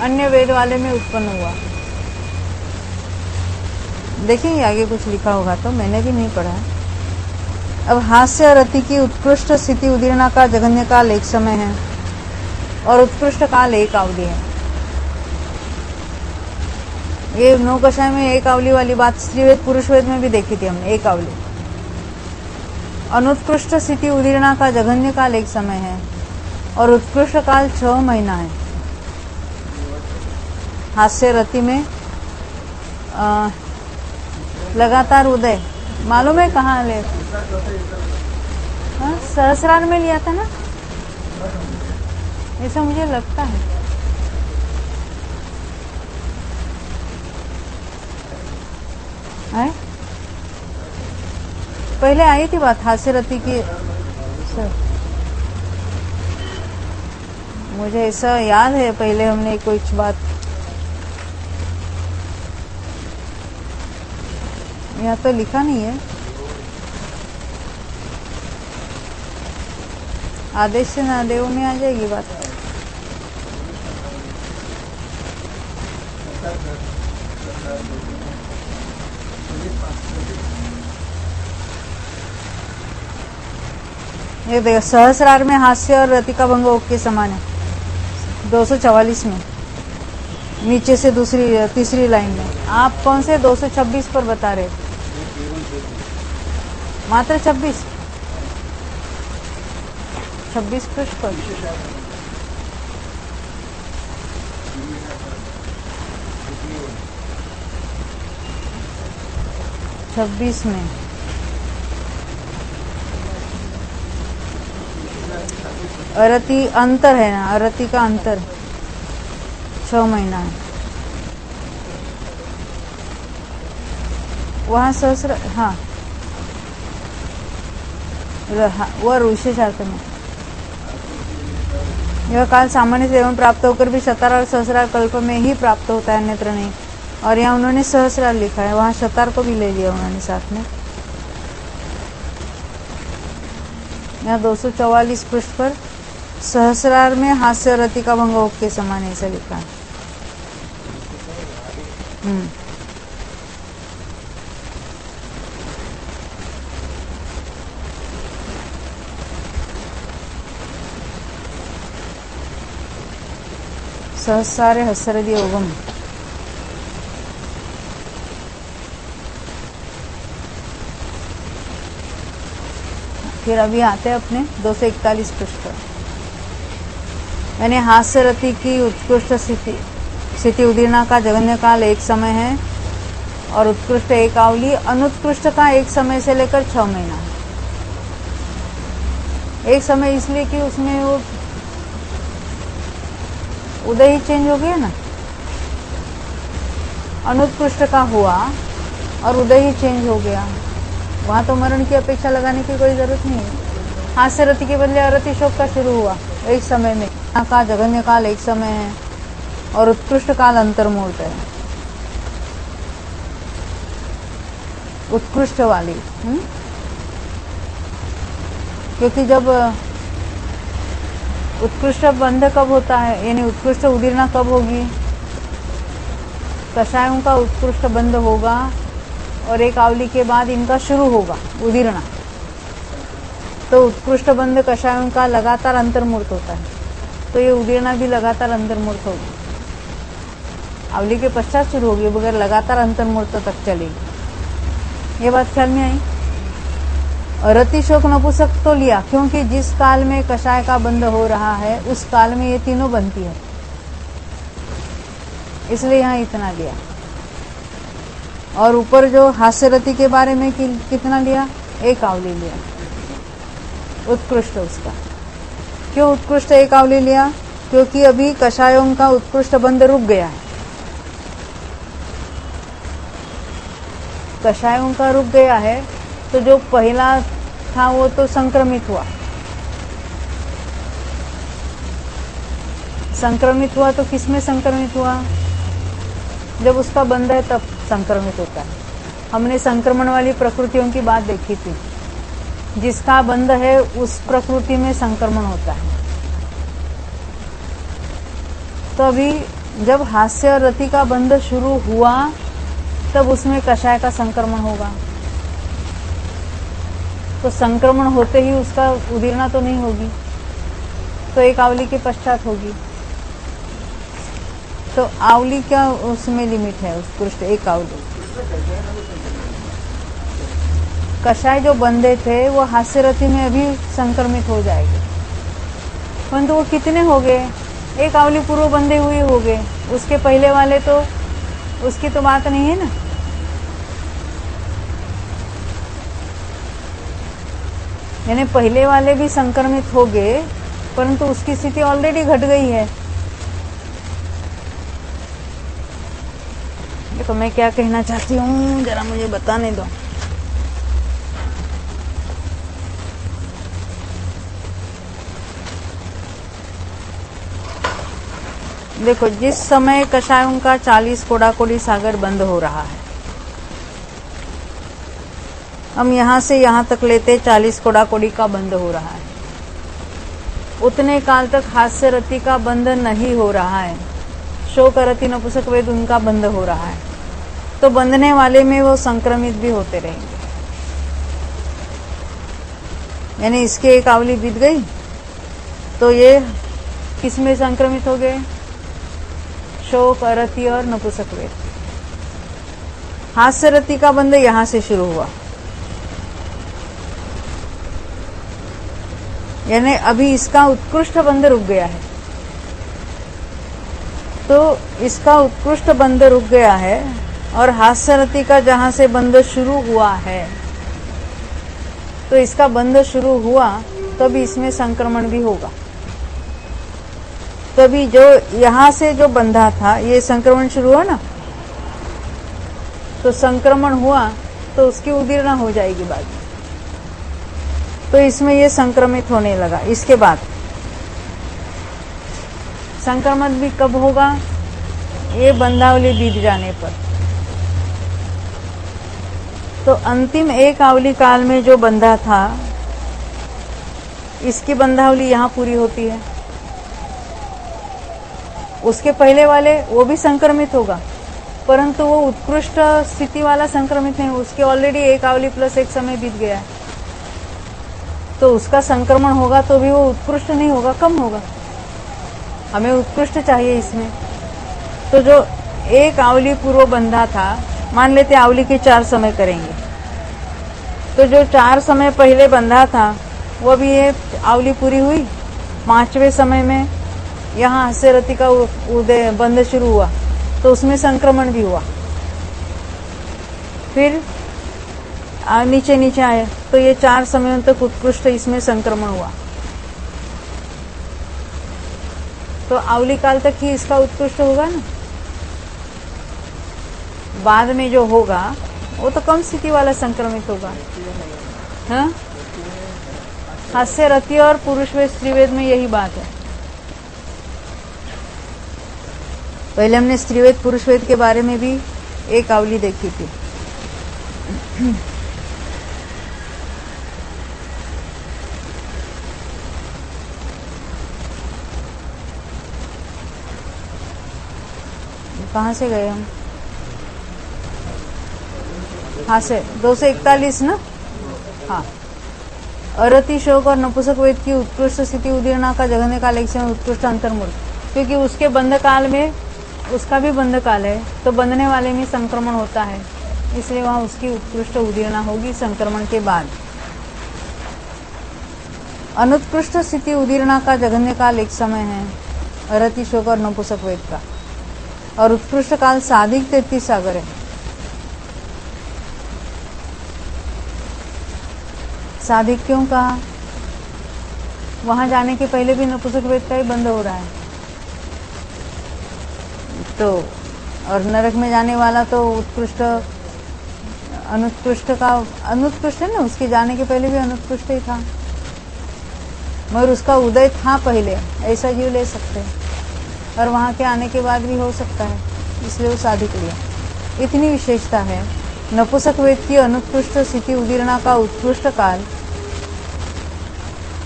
A: अन्य वेद वाले में उत्पन्न हुआ। देखिए आगे कुछ लिखा होगा, तो मैंने भी नहीं पढ़ा। अब हास्य रति की उत्कृष्ट स्थिति उदीर्णा का जघन्य काल एक समय है और उत्कृष्ट काल एक अवधि है। ये नौकषाय में एक अवली वाली बात स्त्रीवेद पुरुष वेद में भी देखी थी हमने, एक अवली। अनुत्कृष्ट स्थिति उदीर्णा का जघन्य काल एक समय है और उत्कृष्ट काल 6 महीना है। हास्य रति में लगातार उदय मालूम है कहाँ ले, सहस्रार में लिया था ना, ऐसा मुझे लगता है। है? पहले आई थी बात हास्य रति की, मुझे ऐसा याद है पहले हमने कुछ बात, यहाँ तो लिखा नहीं है। आदेश से नादेव में आ जाएगी बात। ये देखो सहस्रार में हास्य और रति का भंग ओक के समान है, 244 में नीचे से तीसरी लाइन में। आप कौन से 226 पर बता रहे? मात्र 26 पृष्ठ पर। छब्बीस में अरति अंतर है ना, अरति का अंतर 6 महीना है। वहां सहस्र, हाँ वह विशेषार्थ में यह काल सामान्य से एवं प्राप्त होकर भी शतार और सहस्रार कल्प में ही प्राप्त होता है, अन्यत्र नहीं। और यहाँ उन्होंने सहस्रार लिखा है, वहां शतार को भी ले लिया उन्होंने साथ में। यहाँ 244 पृष्ठ पर सहस्रार में हास्य रति का भंग ओक के समान ऐसा लिखा है। सहस्रारे हस्रदि योगम। फिर अभी आते हैं अपने 241 पृष्ठ पर, यानी हास्य रति की उत्कृष्ट स्थिति उदीर्णा का जघन्य काल एक समय है और उत्कृष्ट एक आवली, अनुत्कृष्ट का एक समय से लेकर 6 महीना है। एक समय इसलिए कि उसमें वो उदय ही चेंज हो गया ना, अनुत्कृष्ट का हुआ और उदय ही चेंज हो गया, वहां तो मरण की अपेक्षा लगाने की कोई जरूरत नहीं है। हास्य रति के बदले अरति शोक का शुरू हुआ एक समय में, का जघन्य काल एक समय है और उत्कृष्ट काल अंतर्मुहूर्त है। उत्कृष्ट वाली क्योंकि जब उत्कृष्ट बंध कब होता है, यानी उत्कृष्ट उदीर्णा कब होगी, कषायों का उत्कृष्ट बंध होगा और एक आवली के बाद इनका शुरू होगा उदीर्णा, तो उत्कृष्ट बंध कषायों का लगातार अंतर्मूर्त होता है, तो ये उदीर्णा भी लगातार अंतर्मूर्त होगी, आवली के पश्चात शुरू होगी बगैर लगातार अंतर्मूर्त तक चलेगी। ये बात ख्याल में आई। रति शोक नपुंसक तो लिया क्योंकि जिस काल में कषाय का बंध हो रहा है उस काल में ये तीनों बनती है, इसलिए यहाँ इतना लिया। और ऊपर जो हास्य रति के बारे में कितना लिया, एक आवली लिया उत्कृष्ट उसका। क्यों उत्कृष्ट एक आवली लिया, क्योंकि अभी कषायों का उत्कृष्ट बंध रुक गया है, कषायों का रुक गया है, तो जो पहला था वो तो संक्रमित हुआ, संक्रमित हुआ तो किसमें संक्रमित हुआ, जब उसका बंध है तब संक्रमित होता है। हमने संक्रमण वाली प्रकृतियों की बात देखी थी, जिसका बंध है उस प्रकृति में संक्रमण होता है। तो अभी जब हास्य और रति का बंध शुरू हुआ तब उसमें कषाय का संक्रमण होगा। तो संक्रमण होते ही उसका उदीर्णा तो नहीं होगी, तो एक आवली के पश्चात होगी। तो आवली क्या उसमें लिमिट है, उत्कृष्ट एक आवली। कषाय जो बंधे थे वो हास्य रति में अभी संक्रमित हो जाएंगे, परंतु वो कितने हो गए, एक आवली पूर्व बंधे हुए हो गए, उसके पहले वाले तो उसकी तो बात नहीं है ना। यानी पहले वाले भी संक्रमित हो गए, परंतु उसकी स्थिति ऑलरेडी घट गई है। देखो मैं क्या कहना चाहती हूँ, जरा मुझे बताने दो। देखो जिस समय कषायों का 40 कोडाकोडी सागर बंद हो रहा है, हम यहां से यहां तक लेते 40 कोडाकोडी का बंद हो रहा है, उतने काल तक हास्य रति का बंध नहीं हो रहा है, शोक रति नपुंसक वेद उनका बंद हो रहा है। तो बंधने वाले में वो संक्रमित भी होते रहेंगे। यानी इसके एक आवली बीत गई तो ये किसमें संक्रमित हो गए, शोक अरति और नपुंसक वेद। हास्य रति का बंध यहां से शुरू हुआ, यानी अभी इसका उत्कृष्ट बंध रुक गया है। तो इसका उत्कृष्ट बंध रुक गया है और हास्य रति का जहां से बंध शुरू हुआ है, तो इसका बंध शुरू हुआ तभी इसमें संक्रमण भी होगा। तभी जो यहां से जो बंधा था ये संक्रमण शुरू हुआ ना, तो संक्रमण हुआ तो उसकी उदीर्णा हो जाएगी बाद में। तो इसमें ये संक्रमित होने लगा। इसके बाद संक्रमण भी कब होगा, ये बंधावली बीत जाने पर। तो अंतिम एक आवली काल में जो बंधा था, इसकी बंधावली यहां पूरी होती है। उसके पहले वाले वो भी संक्रमित होगा, परंतु वो उत्कृष्ट स्थिति वाला संक्रमित नहीं, उसके ऑलरेडी एक आवली प्लस एक समय बीत गया है। तो उसका संक्रमण होगा तो भी वो उत्कृष्ट नहीं होगा, कम होगा। हमें उत्कृष्ट चाहिए इसमें। तो जो एक आवली पूर्व बंधा था, मान लेते आवली के 4 समय करेंगे, तो जो 4 समय पहले बंधा था वो भी ये आवली पूरी हुई। 5वें समय में यहाँ हास्य रति का उदय बंध शुरू हुआ, तो उसमें संक्रमण भी हुआ। फिर नीचे नीचे आए तो ये 4 समयों तक उत्कृष्ट इसमें संक्रमण हुआ। तो आवली काल तक ही इसका उत्कृष्ट होगा ना। बाद में जो होगा वो तो कम स्थिति वाला संक्रमित होगा। हाँ, हास्य रति और पुरुष वेद स्त्रीवेद में यही बात है। पहले हमने स्त्रीवेद पुरुष वेद के बारे में भी एक आवली देखी थी। कहाँ से गए हम, हाँ से 241 ना। हाँ, अरति शोक और नपुंसक वेद की उत्कृष्ट स्थिति उदीर्णा का जघन्य काल एक समय उत्कृष्ट अंतर्मूल, क्योंकि उसके बंध काल में उसका भी बंध काल है, तो बंधने वाले में संक्रमण होता है, इसलिए वहां उसकी उत्कृष्ट उदीर्णा होगी संक्रमण के बाद। अनुत्कृष्ट स्थिति उदीर्णा का जघन्य काल एक समय है अरति शोक और नपुंसक वेद का, और उत्कृष्ट काल साधिक 33 सागर है। साधिक क्यों कहा, वहां जाने के पहले भी नपुंसक वेद का ही बंद हो रहा है। तो और नरक में जाने वाला तो उत्कृष्ट अनुत्कृष्ट का अनुत्कृष्ट है ना, उसके जाने के पहले भी अनुत्कृष्ट ही था, मगर उसका उदय था पहले, ऐसा जीव ले सकते हैं, और वहां के आने के बाद भी हो सकता है, इसलिए वो साधिक लिया। इतनी विशेषता है। नपुंसक वेद की अनुत्कृष्ट स्थिति उदीर्णा का उत्कृष्ट काल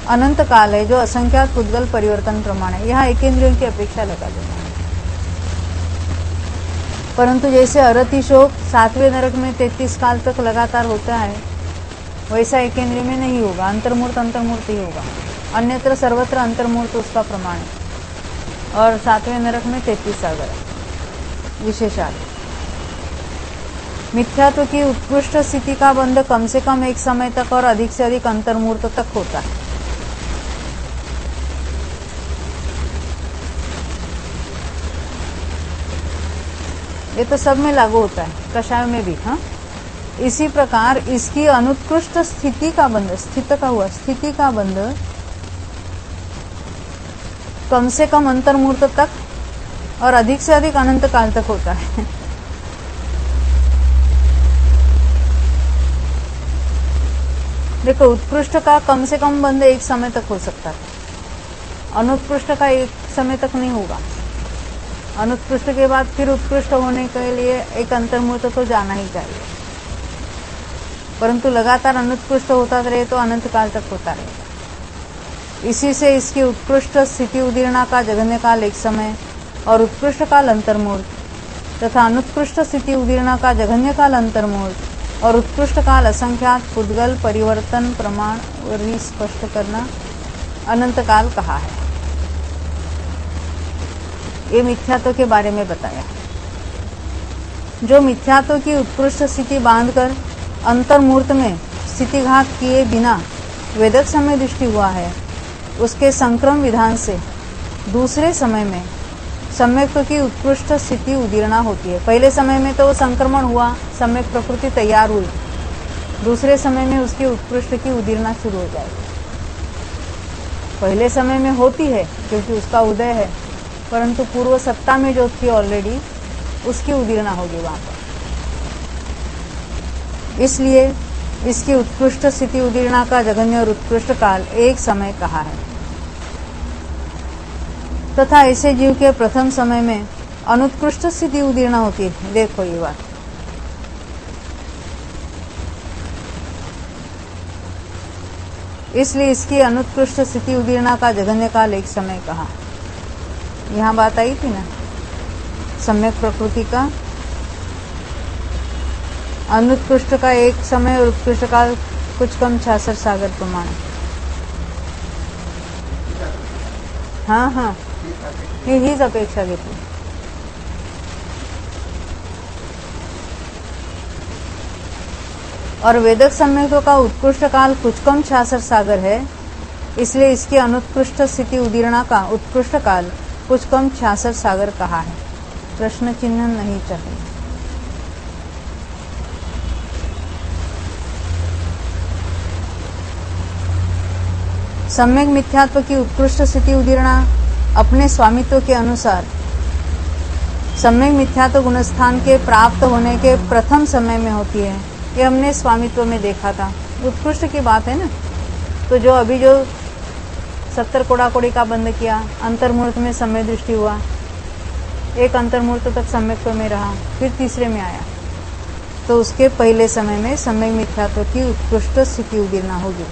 A: अनंत काल है जो असंख्यात पुद्गल परिवर्तन प्रमाण है। यहाँ एक इंद्रियों की अपेक्षा लगा देना है। परंतु जैसे अरति शोक 7वें नरक में 33 काल तक लगातार होता है, वैसा एक इंद्रिय में नहीं होगा। अंतर्मूर्त अंतर्मूर्त ही होगा, अन्यत्र सर्वत्र अंतर्मूर्त उसका प्रमाण है। और 7वें नरक में 33 सागर है विशेषार्थ। मिथ्यात्व की उत्कृष्ट स्थिति का बंध कम से कम एक समय तक और अधिक से अधिक अंतर्मूर्त तक होता है। ये तो सब में लागू होता है, कषाय में भी। हाँ, इसी प्रकार इसकी अनुत्कृष्ट स्थिति का बंध, स्थित का हुआ स्थिति का बंध कम से कम अंतर्मूर्त तक और अधिक से अधिक अनंत काल तक होता है। देखो, उत्कृष्ट का कम से कम बंध एक समय तक हो सकता है, अनुत्कृष्ट का एक समय तक नहीं होगा। अनुत्कृष्ट के बाद फिर उत्कृष्ट होने के लिए एक अंतर्मूर्त तो जाना ही चाहिए, परंतु लगातार अनुत्कृष्ट होता रहे तो अनंत काल तक होता रहेगा। इसी से इसकी उत्कृष्ट स्थिति उदीर्णा का जघन्य काल एक समय और उत्कृष्ट काल अंतर्मूर्त तथा अनुत्कृष्ट स्थिति उदीर्णा का जघन्य काल अंतर्मूर्त और उत्कृष्ट काल असंख्यात पुद्गल परिवर्तन प्रमाण और स्पष्ट करना अनंत काल कहा है। ये मिथ्यात्व के बारे में बताया। जो मिथ्यात्व की उत्कृष्ट स्थिति बांधकर अंतर्मूर्त में स्थितिघात किए बिना वेदक समय दृष्टि हुआ है, उसके संक्रम विधान से दूसरे समय में सम्यक्त्व की उत्कृष्ट स्थिति उदीर्णा होती है। पहले समय में तो वो संक्रमण हुआ, सम्यक प्रकृति तैयार हुई, दूसरे समय में उसकी उत्कृष्ट की उदीर्णा शुरू हो जाएगी। पहले समय में होती है क्योंकि उसका उदय है, परंतु पूर्व सत्ता में जो थी ऑलरेडी उसकी उदीर्णा होगी वहां पर। इसलिए इसकी उत्कृष्ट स्थिति उदीर्णा का जघन्य और उत्कृष्ट काल एक समय कहा है। तथा ऐसे जीव के प्रथम समय में अनुत्कृष्ट स्थिति उदीर्णा होती है। देखो ये बात, इसलिए इसकी अनुत्कृष्ट स्थिति उदीर्णा का जघन्य काल एक समय कहा। यहाँ बात आई थी ना सम्यक प्रकृति का अनुत्कृष्ट का एक समय और उत्कृष्ट काल कुछ कम 66 सागर प्रमाण। हाँ हाँ, हीच अपेक्षा घेतली। और वेदक सम्यक्त्व का उत्कृष्ट काल कुछ कम 66 सागर है, इसलिए इसकी अनुत्कृष्ट स्थिति उदीर्णा का उत्कृष्ट काल कुछ कम 66 सागर कहा है। प्रश्न चिन्ह नहीं चाहिए। सम्यक मिथ्यात्व की उत्कृष्ट स्थिति उदीर्णा अपने स्वामित्व के अनुसार सम्यक मिथ्यात्व गुणस्थान के प्राप्त होने के प्रथम समय में होती है। ये हमने स्वामित्व में देखा था, उत्कृष्ट की बात है ना। तो जो अभी जो 70 कोड़ा-कोड़ी का बंद किया, अंतर्मूर्त में सम्यक दृष्टि हुआ, एक अंतर्मूर्त तक सम्यक्त्व में रहा, फिर तीसरे में आया, तो उसके पहले समय में सम्यक मिथ्यात्व की उत्कृष्ट स्थिति उदीर्णा होगी।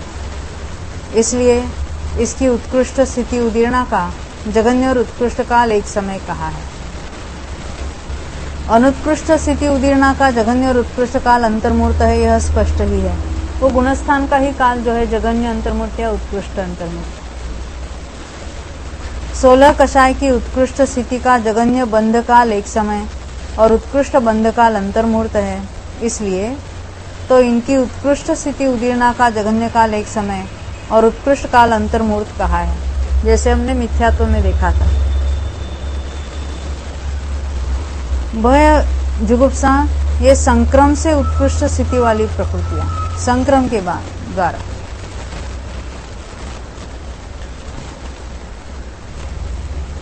A: इसलिए इसकी उत्कृष्ट स्थिति उदीर्णा का जघन्य और उत्कृष्ट काल एक समय कहा है। अनुत्कृष्ट स्थिति उदीर्णा का जघन्य और उत्कृष्ट काल अंतर्मूर्त है, यह स्पष्ट ही है। वो गुणस्थान का ही काल जो है जघन्य अंतर्मूर्त या उत्कृष्ट अंतर्मूर्त। 16 कषाय की उत्कृष्ट स्थिति का जघन्य बंध काल एक समय और उत्कृष्ट बंध काल अंतर्मूर्त है, इसलिए तो इनकी उत्कृष्ट स्थिति उदीर्णा का जघन्य काल एक समय और उत्कृष्ट काल अंतर्मूर्त कहा है, जैसे हमने मिथ्यात्व में देखा था। भय जुगुप्सा ये संक्रम से उत्कृष्ट स्थिति वाली प्रकृतियां, संक्रम के बाद द्वारा।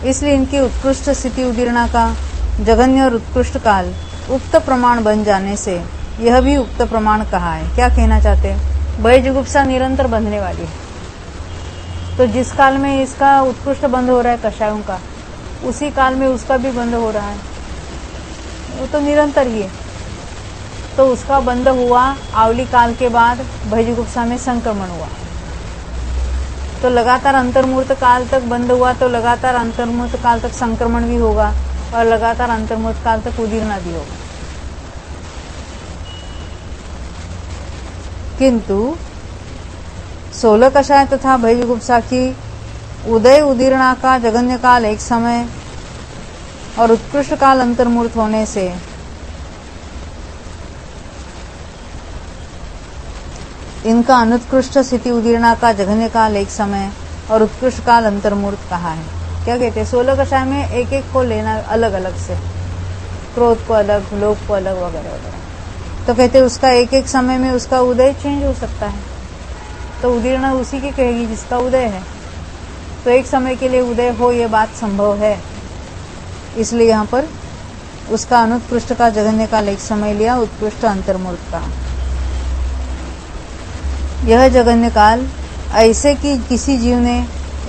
A: इसलिए इनकी उत्कृष्ट स्थिति उदीर्णा का जघन्य और उत्कृष्ट काल उक्त प्रमाण बन जाने से यह भी उक्त प्रमाण कहा है। क्या कहना चाहते हैं? भय जुगुप्सा निरंतर बंधने वाली है, तो जिस काल में इसका उत्कृष्ट बंध हो रहा है कषायों का, उसी काल में उसका भी बंध हो रहा है, वो तो निरंतर ही है। तो उसका बंध हुआ आवली काल के बाद भय जुगुप्सा में संक्रमण हुआ, तो लगातार अंतर्मूर्त काल तक बंद हुआ तो लगातार अंतर्मूर्त काल तक संक्रमण भी होगा और लगातार अंतर्मूर्त काल तक उदीर्णा भी होगा। किंतु 16 कषाय तथा भयजुगुप्सा की उदय उदीर्णा का जघन्य काल एक समय और उत्कृष्ट काल अंतर्मूर्त होने से इनका अनुत्कृष्ट स्थिति उदीर्णा का जघन्य काल एक समय और उत्कृष्ट काल अंतर्मूर्त कहा है। क्या कहते हैं? 16 कषाय में एक एक को लेना अलग अलग से, क्रोध को अलग, लोभ को अलग वगैरह वगैरह। तो कहते हैं उसका एक एक समय में उसका उदय चेंज हो सकता है, तो उदीर्णा उसी की कहेगी जिसका उदय है। तो एक समय के लिए उदय हो ये बात संभव है, इसलिए यहाँ पर उसका अनुत्कृष्ट का जघन्य काल एक समय लिया, उत्कृष्ट अंतर्मूर्त का। यह जघन्य काल ऐसे कि किसी जीव ने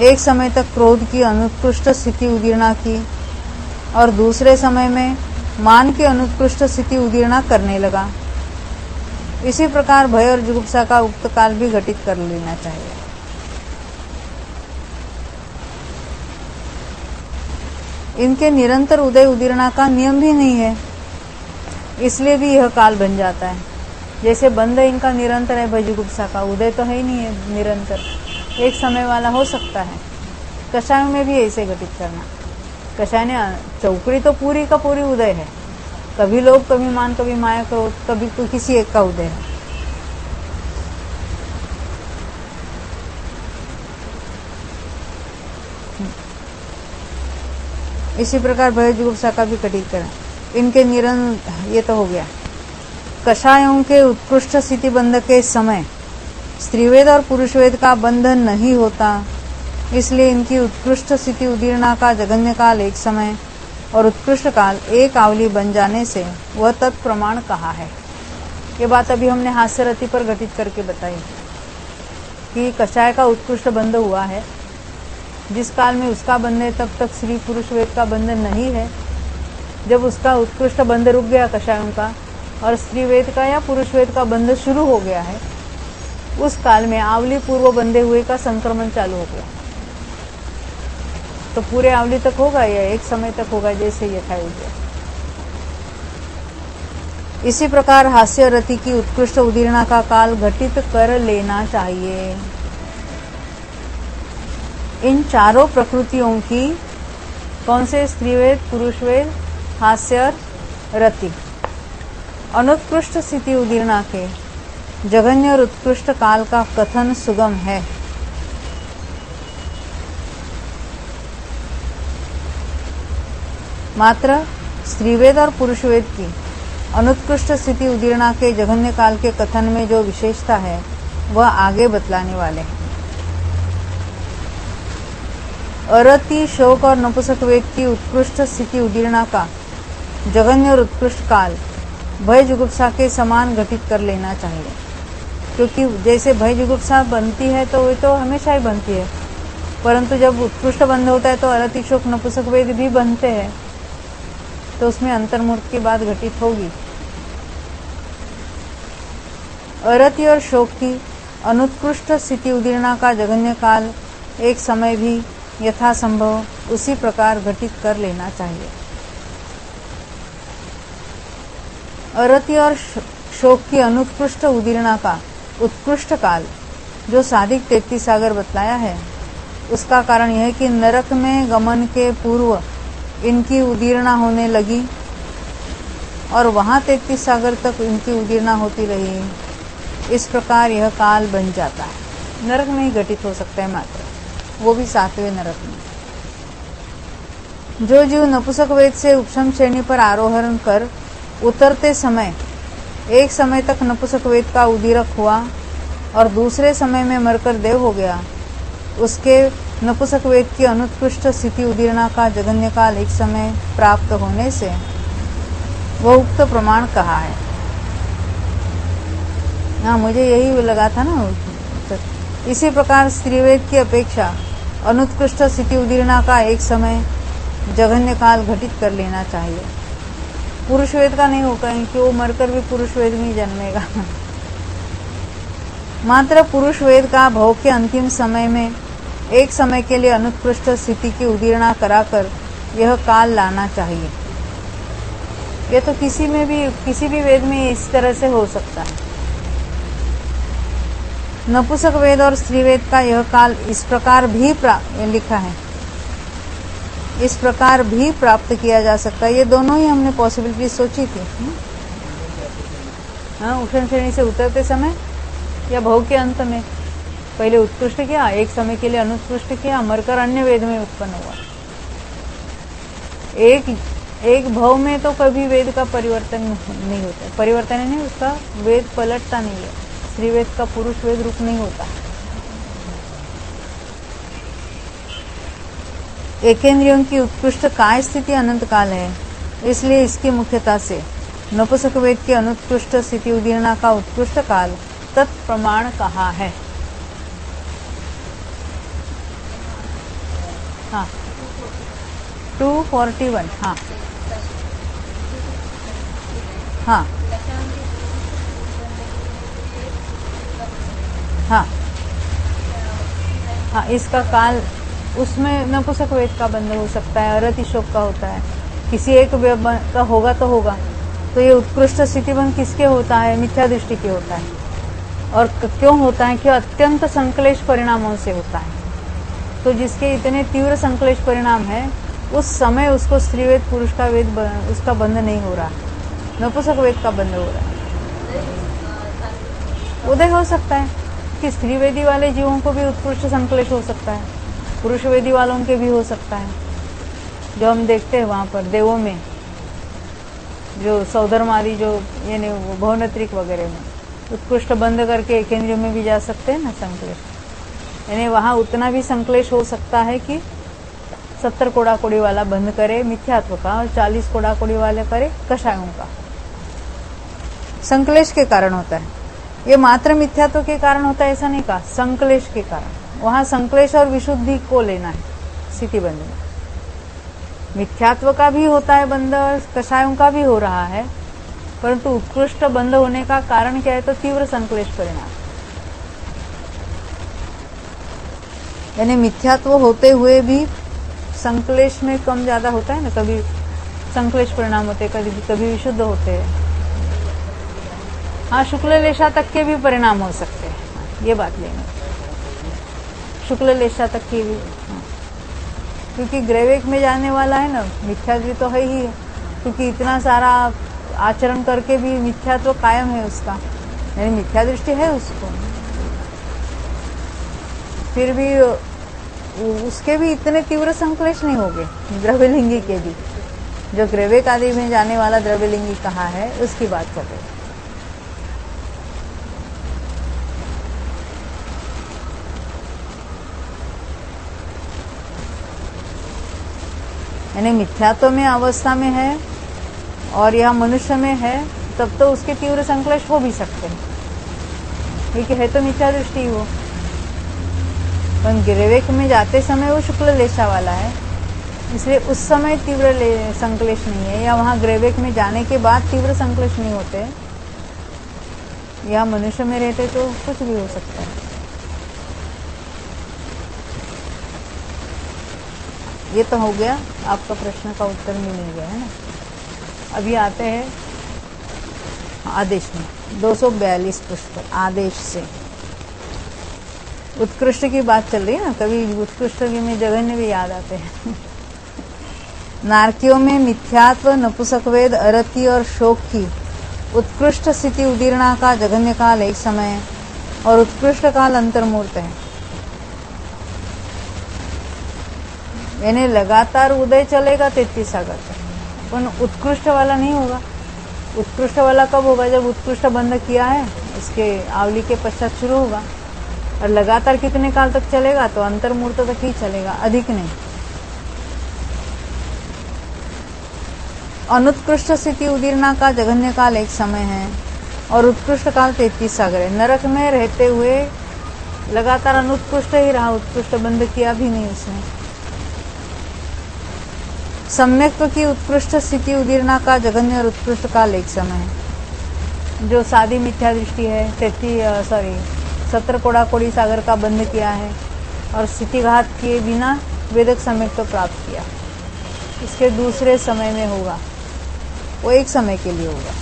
A: एक समय तक क्रोध की अनुत्कृष्ट स्थिति उदीर्णा की और दूसरे समय में मान की अनुत्कृष्ट स्थिति उदीर्णा करने लगा, इसी प्रकार भय और जुगुप्सा का उक्त काल भी घटित कर लेना चाहिए। इनके निरंतर उदय उदीर्णा का नियम भी नहीं है, इसलिए भी यह काल बन जाता है। जैसे बंध इनका निरंतर है, भय जुगुप्सा का उदय तो है ही नहीं है निरंतर, एक समय वाला हो सकता है। कषाय में भी ऐसे घटित करना, कषाय ने चौकड़ी तो पूरी का पूरी उदय है, कभी लोभ, कभी मान, कभी माया, क्रोध, कभी तो किसी एक का उदय है। इसी प्रकार भय जुगुप्सा का भी घटित करें। इनके ये तो हो गया। कषायों के उत्कृष्ट स्थिति बंध के समय स्त्रीवेद और पुरुषवेद का बंधन नहीं होता, इसलिए इनकी उत्कृष्ट स्थिति उदीर्णा का जघन्य काल एक समय और उत्कृष्ट काल एक आवली बन जाने से वह तत्प्रमाण कहा है। ये बात अभी हमने हास्यरति पर घटित करके बताई कि कषाय का उत्कृष्ट बंध हुआ है, जिस काल में उसका बंध है तब तक स्त्री पुरुष वेद का बंधन नहीं है। जब उसका उत्कृष्ट बंध रुक गया कषायों का और स्त्री वेद का या पुरुष वेद का बंध शुरू हो गया है, उस काल में आवली पूर्व बंधे हुए का संक्रमण चालू हो गया। तो पूरे आवली तक होगा या एक समय तक होगा, जैसे यथायोग्य। इसी प्रकार हास्य रति की उत्कृष्ट उदीर्णा का काल घटित कर लेना चाहिए। इन चारों प्रकृतियों की, कौन से? स्त्रीवेद, पुरुषवेद, हास्य और रति, अनुत्कृष्ट स्थिति उदीर्णा के जघन्य और उत्कृष्ट काल का कथन सुगम है। मात्र स्त्रीवेद और पुरुषवेद की अनुत्कृष्ट स्थिति उदीर्णा के जघन्य काल के कथन में जो विशेषता है वह आगे बतलाने वाले हैं। अरति, शोक और नपुंसक वेद की उत्कृष्ट स्थिति उदीर्णा का जघन्य और उत्कृष्ट काल भय जुगुप्सा के समान घटित कर लेना चाहिए, क्योंकि जैसे भय जुगुप्सा बनती है तो वो तो हमेशा ही बनती है, परंतु जब उत्कृष्ट बंध होता है तो अरति, शोक, नपुंसक वेद भी बनते हैं, तो उसमें अंतर्मूर्त की बात घटित होगी। अरति और शोक की अनुत्कृष्ट स्थिति उदीर्णा का जघन्य काल एक समय भी यथासंभव उसी प्रकार घटित कर लेना चाहिए। अरति और शोक की अनुत्कृष्ट उदीर्णा का उत्कृष्ट काल जो साधिक 33 सागर बतलाया है, उसका कारण यह है कि नरक में गमन के पूर्व इनकी उदीर्णा होने लगी और वहां 33 सागर तक इनकी उदीर्णा होती रही। इस प्रकार यह काल बन जाता है। नरक में ही घटित हो सकता है मात्र, वो भी 7वें नरक में। जो जीव नपुंसक वेद से उपशम श्रेणी पर आरोहण कर उतरते समय एक समय तक नपुंसक वेद का उदीरक हुआ और दूसरे समय में मरकर देव हो गया, उसके नपुंसक वेद की अनुत्कृष्ट स्थिति उदीर्णा का जघन्य काल एक समय प्राप्त होने से वह उक्त प्रमाण कहा है। हाँ, मुझे यही लगा था ना। इसी प्रकार स्त्रीवेद की अपेक्षा अनुत्कृष्ट स्थिति उदीर्णा का एक समय जघन्य काल घटित कर लेना चाहिए। पुरुष वेद का नहीं होगा कि वो मरकर भी पुरुष वेद में जन्मेगा। मात्र पुरुष वेद का भोग के अंतिम समय में एक समय के लिए अनुत्कृष्ट स्थिति की उदीर्णा कराकर यह काल लाना चाहिए। ये तो किसी भी वेद में इस तरह से हो सकता है। नपुंसक वेद और स्त्री वेद का यह काल इस प्रकार भी लिखा है, इस प्रकार भी प्राप्त किया जा सकता है। ये दोनों ही हमने पॉसिबिलिटी सोची थी। उठन श्रेणी से उतरते समय या भव के अंत में पहले उत्कृष्ट किया, एक समय के लिए अनुत्कृष्ट किया, मरकर अन्य वेद में उत्पन्न हुआ। एक भव में तो कभी वेद का परिवर्तन नहीं होता, परिवर्तन नहीं, उसका वेद पलटता नहीं है। स्त्री वेद का पुरुष वेद रूप नहीं होता। एकेंद्रियों की उत्कृष्ट काय स्थिति अनंत काल है, इसलिए इसकी मुख्यता से नपुंसक वेद की अनुत्कृष्ट स्थिति उदीर्णा का उत्कृष्ट काल तत्प्रमाण कहा है। हाँ 241। हाँ हाँ हाँ हाँ, इसका काल उसमें नपुंसक वेद का बंध हो सकता है, अरति शोक का होता है, किसी एक का होगा तो होगा। तो ये उत्कृष्ट स्थिति बंध किसके होता है? मिथ्या दृष्टि के होता है। और क्यों होता है? कि अत्यंत संक्लेश परिणामों से होता है। तो जिसके इतने तीव्र संक्लेश परिणाम है, उस समय उसको स्त्री वेद पुरुष का वेद उसका बंध नहीं हो रहा, नपुंसक वेद का बंध हो रहा है। उदय हो सकता है कि स्त्री वेदी वाले जीवों को भी उत्कृष्ट संक्लेश हो सकता है, पुरुष वेदी वालों के भी हो सकता है। जो हम देखते हैं वहां पर देवों में, जो सौधर्मादि जो यानी भवनत्रिक वगैरह में उत्कृष्ट बंद करके एकेंद्रियों में भी जा सकते हैं ना संक्लेश, यानी वहां उतना भी संक्लेश हो सकता है कि 70 कोड़ा कोड़ी वाला बंद करे मिथ्यात्व का और 40 कोड़ा कोड़ी वाले करे कषायों का। संक्लेश के कारण होता है। ये मात्र मिथ्यात्व के कारण होता है ऐसा नहीं कहा, संक्लेश के कारण। वहां संक्लेश और विशुद्धि को लेना है स्थिति बंध में। मिथ्यात्व का भी होता है बंध, कषायों का भी हो रहा है, परंतु उत्कृष्ट बंध होने का कारण क्या है? तो तीव्र संक्लेश परिणाम, यानी मिथ्यात्व होते हुए भी संक्लेश में कम ज्यादा होता है ना, कभी संक्लेश परिणाम होते हैं, कभी विशुद्ध होते हैं। हाँ, शुक्ल लेशा तक के भी परिणाम हो सकते हैं, ये बात लेना, शुक्ल लेशा तक की भी। हाँ। क्योंकि ग्रैवेक में जाने वाला है ना, मिथ्यात्व तो है ही है, क्योंकि इतना सारा आचरण करके भी मिथ्यात्व कायम है उसका, यानी मिथ्या दृष्टि है उसको, फिर भी उसके भी इतने तीव्र संक्लेश नहीं होंगे द्रव्यलिंगी के भी। जो ग्रैवेक आदि में जाने वाला द्रव्यलिंगी कहा है उसकी बात कर रहे हैं। यानी मिथ्यात्व में अवस्था में है और यह मनुष्य में है, तब तो उसके तीव्र संक्लेश हो भी सकते हैं, क्योंकि है तो मिथ्या दृष्टि वो। पर ग्रैवेक में जाते समय वो शुक्ल लेशा वाला है, इसलिए उस समय तीव्र संक्लेश नहीं है, या वहां ग्रैवेक में जाने के बाद तीव्र संक्लेश नहीं होते। या मनुष्य में रहते तो कुछ भी हो सकता है। ये तो हो गया, आपका प्रश्न का उत्तर मिल गया है ना। अभी आते हैं आदेश में 242 पृष्ठ पर। आदेश से उत्कृष्ट की बात चल रही है ना, कभी उत्कृष्ट में जघन्य भी याद आते हैं। नारकियों में मिथ्यात्व, नपुंसक वेद, अरति और शोक की उत्कृष्ट स्थिति उदीर्णा का जघन्य काल एक समय और उत्कृष्ट काल अंतर्मूर्त है। यानी लगातार उदय चलेगा 33 सागर तक, पर उत्कृष्ट वाला नहीं होगा। उत्कृष्ट वाला कब होगा? जब उत्कृष्ट बंद किया है उसके आवली के पश्चात शुरू होगा, और लगातार कितने काल तक चलेगा? तो अंतर्मूर्त तक ही चलेगा, अधिक नहीं। अनुत्कृष्ट स्थिति उदीर्णा का जघन्य काल एक समय है और उत्कृष्ट काल 33 सागर है। नरक में रहते हुए लगातार अनुत्कृष्ट ही रहा, उत्कृष्ट बंद किया भी नहीं उसने। सम्यक्त्व की उत्कृष्ट स्थिति उदीर्णा का जघन्य और उत्कृष्ट काल एक समय है। जो सादी मिथ्या दृष्टि है, 17 कोड़ा कोड़ी सागर का बंद किया है और स्थितिघात किए बिना वेदक सम्यक तो प्राप्त किया। इसके दूसरे समय में होगा, वो एक समय के लिए होगा।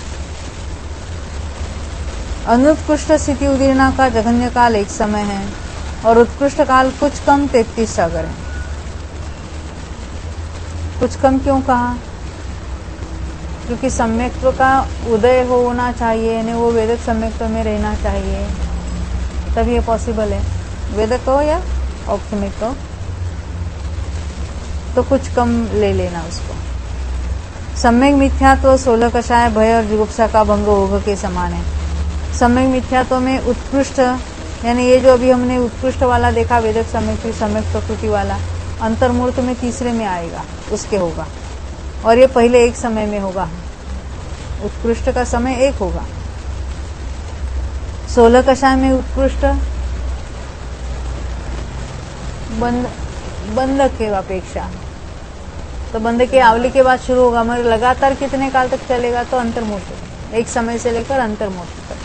A: अनुत्कृष्ट स्थिति उदीर्णा का जघन्य काल एक समय है और उत्कृष्ट काल कुछ कम 33 सागर है। कुछ कम क्यों कहा? क्योंकि सम्यक्त्व का उदय होना चाहिए, यानी वो वेदक सम्यक्त्व में रहना चाहिए, तब ये पॉसिबल है। वेदक हो या औपसम्यक हो, तो कुछ कम ले लेना उसको। सम्यक मिथ्यात्व 16 कषाय भय और जुगुप्सा का भंग ओघ के समान है। सम्यक मिथ्यात्व में उत्कृष्ट, यानी ये जो अभी हमने उत्कृष्ट वाला देखा वेदक सम्यक सम्यक प्रकृति वाला, अंतर्मूर्त में तीसरे में आएगा, उसके होगा। और ये पहले एक समय में होगा, उत्कृष्ट का समय एक होगा। 16 कषाय में उत्कृष्ट बंध के अपेक्षा, तो बंध के आवली के बाद शुरू होगा, मगर लगातार कितने काल तक चलेगा? तो अंतर्मूर्त, एक समय से लेकर अंतर्मूर्त तक।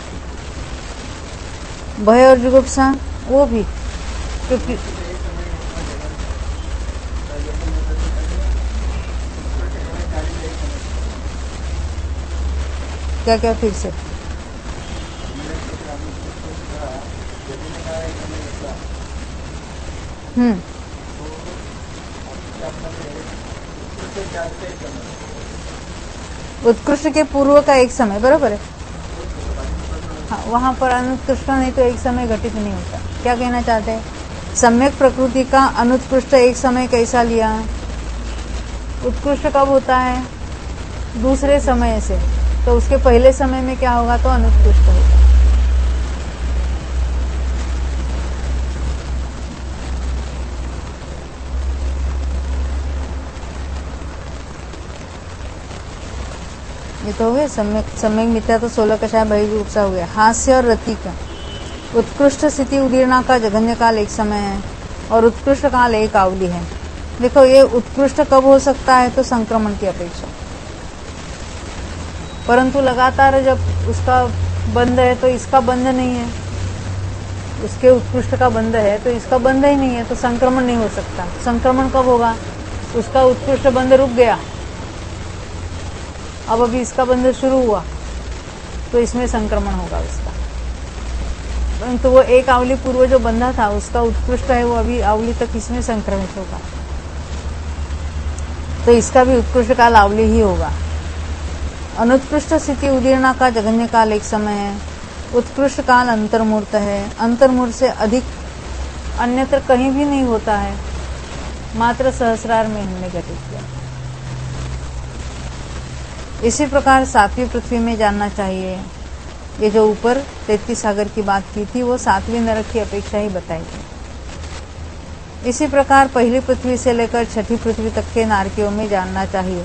A: भय और जुगुप्सा वो भी, क्योंकि क्या क्या फिर से उत्कृष्ट के पूर्व का एक समय, बराबर है। हाँ, वहां पर अनुत्कृष्ट नहीं तो एक समय घटित नहीं होता। क्या कहना चाहते हैं? सम्यक प्रकृति का अनुत्कृष्ट एक समय कैसा लिया? उत्कृष्ट कब होता है? दूसरे समय से, तो उसके पहले समय में क्या होगा? तो अनुत्कृष्ट होगा। ये तो हो गया सम्यक मिथ्या, तो 16 कषाय भय जुगुप्सा हो गया। हास्य और रति का उत्कृष्ट स्थिति उदीर्णा का जघन्य काल एक समय है और उत्कृष्ट काल एक आवली है। देखो ये उत्कृष्ट कब हो सकता है? तो संक्रमण की अपेक्षा, परंतु लगातार जब उसका बंध है तो इसका बंध नहीं है, उसके उत्कृष्ट का बंध है तो इसका बंध ही नहीं है, तो संक्रमण नहीं हो सकता। संक्रमण कब होगा? उसका उत्कृष्ट बंध रुक गया, अब अभी इसका बंध शुरू हुआ, तो इसमें संक्रमण होगा उसका। परंतु वो एक आवली पूर्व जो बंधा था उसका उत्कृष्ट है, वो अभी आवली तक इसमें संक्रमित होगा, तो इसका भी उत्कृष्ट काल आवली ही होगा। अनुत्कृष्ट स्थिति उदीर्णा का जघन्य काल एक समय है, उत्कृष्ट काल अंतर्मूर्त है। अंतर्मूर्त से अधिक अन्यत्र कहीं भी नहीं होता है, मात्र सहस्रार में हमने घटित किया। इसी प्रकार सातवीं पृथ्वी में जानना चाहिए। ये जो ऊपर 33 सागर की बात की थी वो सातवीं नरक की अपेक्षा ही बताई थी। इसी प्रकार पहली पृथ्वी से लेकर छठी पृथ्वी तक के नारकियों में जानना चाहिए।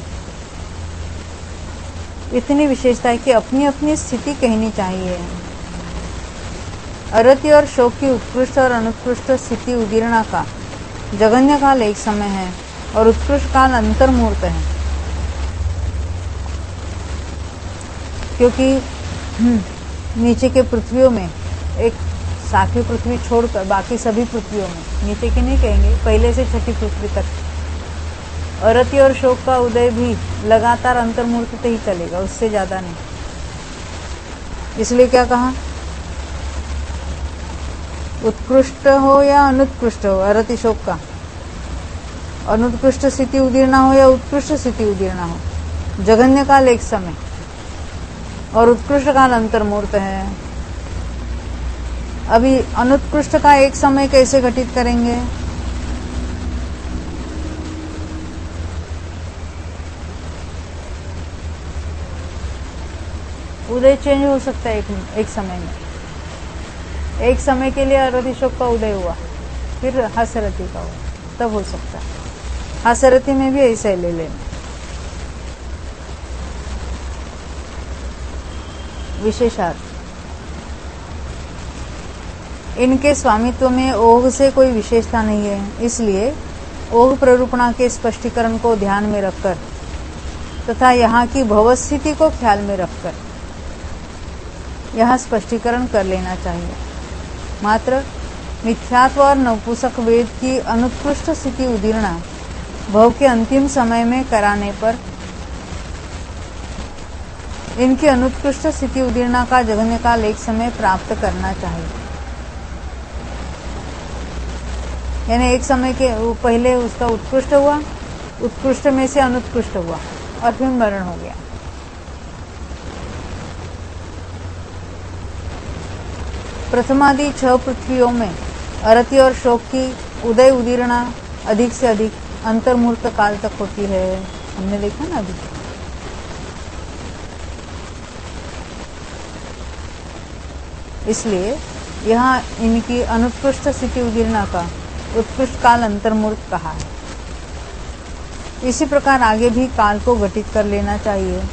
A: इतनी विशेषता है कि अपनी अपनी स्थिति कहनी चाहिए। अरति और शोक की उत्कृष्ट और अनुत्कृष्ट स्थिति उदीर्णा का जघन्य काल एक समय है और उत्कृष्ट काल अंतर्मूर्त है, क्योंकि नीचे के पृथ्वियों में एक सातवीं पृथ्वी छोड़कर बाकी सभी पृथ्वियों में, नीचे की नहीं कहेंगे, पहले से छठी पृथ्वी तक अरति और शोक का उदय भी लगातार अंतर्मूर्त ही चलेगा, उससे ज्यादा नहीं। इसलिए क्या कहा? उत्कृष्ट हो या अनुत्कृष्ट हो, अरति शोक का अनुत्कृष्ट स्थिति उदीर्णा हो या उत्कृष्ट स्थिति उदीर्णा हो, जघन्य काल एक समय और उत्कृष्ट काल अंतर्मूर्त है। अभी अनुत्कृष्ट का एक समय कैसे घटित करेंगे? उदय चेंज हो सकता है एक समय में। एक समय के लिए अरति शोक का उदय हुआ, फिर हास्यरति का हुआ, तब हो सकता है। हास्यरति में भी ऐसा ही ले लेना। विशेषार्थ, इनके स्वामित्व में ओघ से कोई विशेषता नहीं है, इसलिए ओघ प्ररूपणा के स्पष्टीकरण को ध्यान में रखकर तथा यहाँ की भवस्थिति को ख्याल में रखकर यहाँ स्पष्टीकरण कर लेना चाहिए। मात्र मिथ्यात्व और नपुंसक वेद की अनुत्कृष्ट स्थिति उदीर्णा भव के अंतिम समय में कराने पर इनकी अनुत्कृष्ट स्थिति उदीर्णा का जघन्य काल एक समय प्राप्त करना चाहिए। यानी एक समय के पहले उसका उत्कृष्ट हुआ, उत्कृष्ट में से अनुत्कृष्ट हुआ और फिर मरण हो गया। प्रथमादि 6 पृथ्वियों में अरति और शोक की उदय उदीर्णा अधिक से अधिक अंतर्मूर्त काल तक होती है। हमने देखा ना अभी। इसलिए यहाँ इनकी अनुत्कृष्ट स्थिति उदीर्णा का उत्कृष्ट काल अंतर्मूर्त कहा है। इसी प्रकार आगे भी काल को घटित कर लेना चाहिए।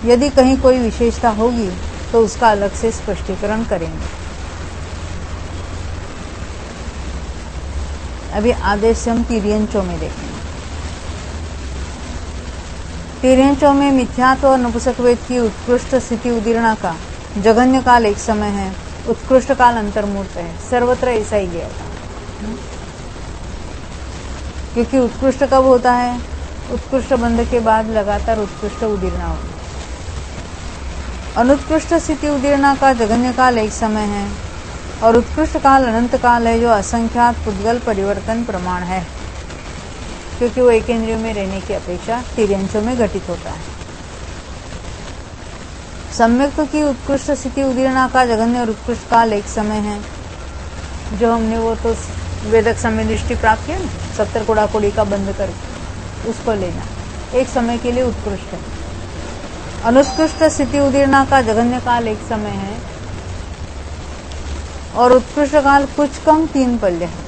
A: यदि कहीं कोई विशेषता होगी तो उसका अलग से स्पष्टीकरण करेंगे। अभी आदेश से हम तिर्यंचों में देखेंगे। तिर्यंचों में मिथ्यात्व और नपुंसक वेद की उत्कृष्ट स्थिति उदीर्णा का जघन्य काल एक समय है, उत्कृष्ट काल अंतर्मूर्त है। सर्वत्र ऐसा ही गया था, क्योंकि उत्कृष्ट कब होता है? उत्कृष्ट बंध के बाद लगातार उत्कृष्ट उदीर्णा होगी। अनुत्कृष्ट स्थिति उदीर्णा का जघन्य काल एक समय है और उत्कृष्ट काल अनंत काल है, जो असंख्यात पुद्गल परिवर्तन प्रमाण है, क्योंकि वो एक इंद्रियों में रहने की अपेक्षा तिर्यंचों में घटित होता है। सम्यक्त्व की उत्कृष्ट स्थिति उदीर्णा का जघन्य और उत्कृष्ट काल एक समय है, जो हमने वो तो वेदक समय दृष्टि प्राप्त किया ना, 70 कोड़ा-कोड़ी का बंद करके उसको लेना एक समय के लिए उत्कृष्ट है। अनुत्कृष्ट स्थिति उदीर्णा का जघन्य काल एक समय है और उत्कृष्ट काल कुछ कम 3 पल्य है।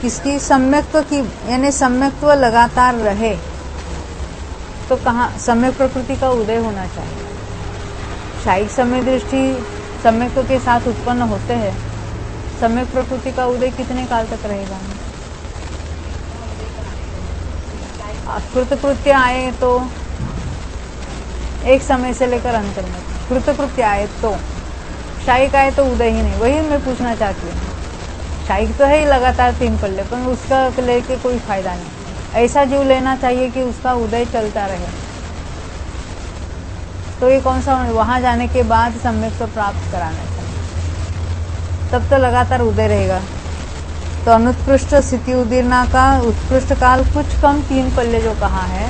A: किसकी? सम्यक्त्व की, यानी सम्यक्त्व लगातार रहे तो कहाँ सम्यक प्रकृति का उदय होना चाहिए। शायिक समय दृष्टि सम्यक्त्व के साथ उत्पन्न होते हैं। सम्यक प्रकृति का उदय कितने काल तक रहेगा? कृतकृत्य आए तो एक समय से लेकर अंतर में, कृतकृत्य आए तो, शायिक आए तो उदय ही नहीं। वही मैं पूछना चाहती हूँ। शायिक तो है ही लगातार 3 पल्ले, पर उसका लेके कोई फायदा नहीं। ऐसा जीव लेना चाहिए कि उसका उदय चलता रहे। तो ये कौन सा? वहां जाने के बाद सम्यक तो प्राप्त कराना चाहिए, तब तो लगातार उदय रहेगा। तो अनुत्कृष्ट स्थिति उदीर्णा का उत्कृष्ट काल कुछ कम 3 पल्ले जो कहा है,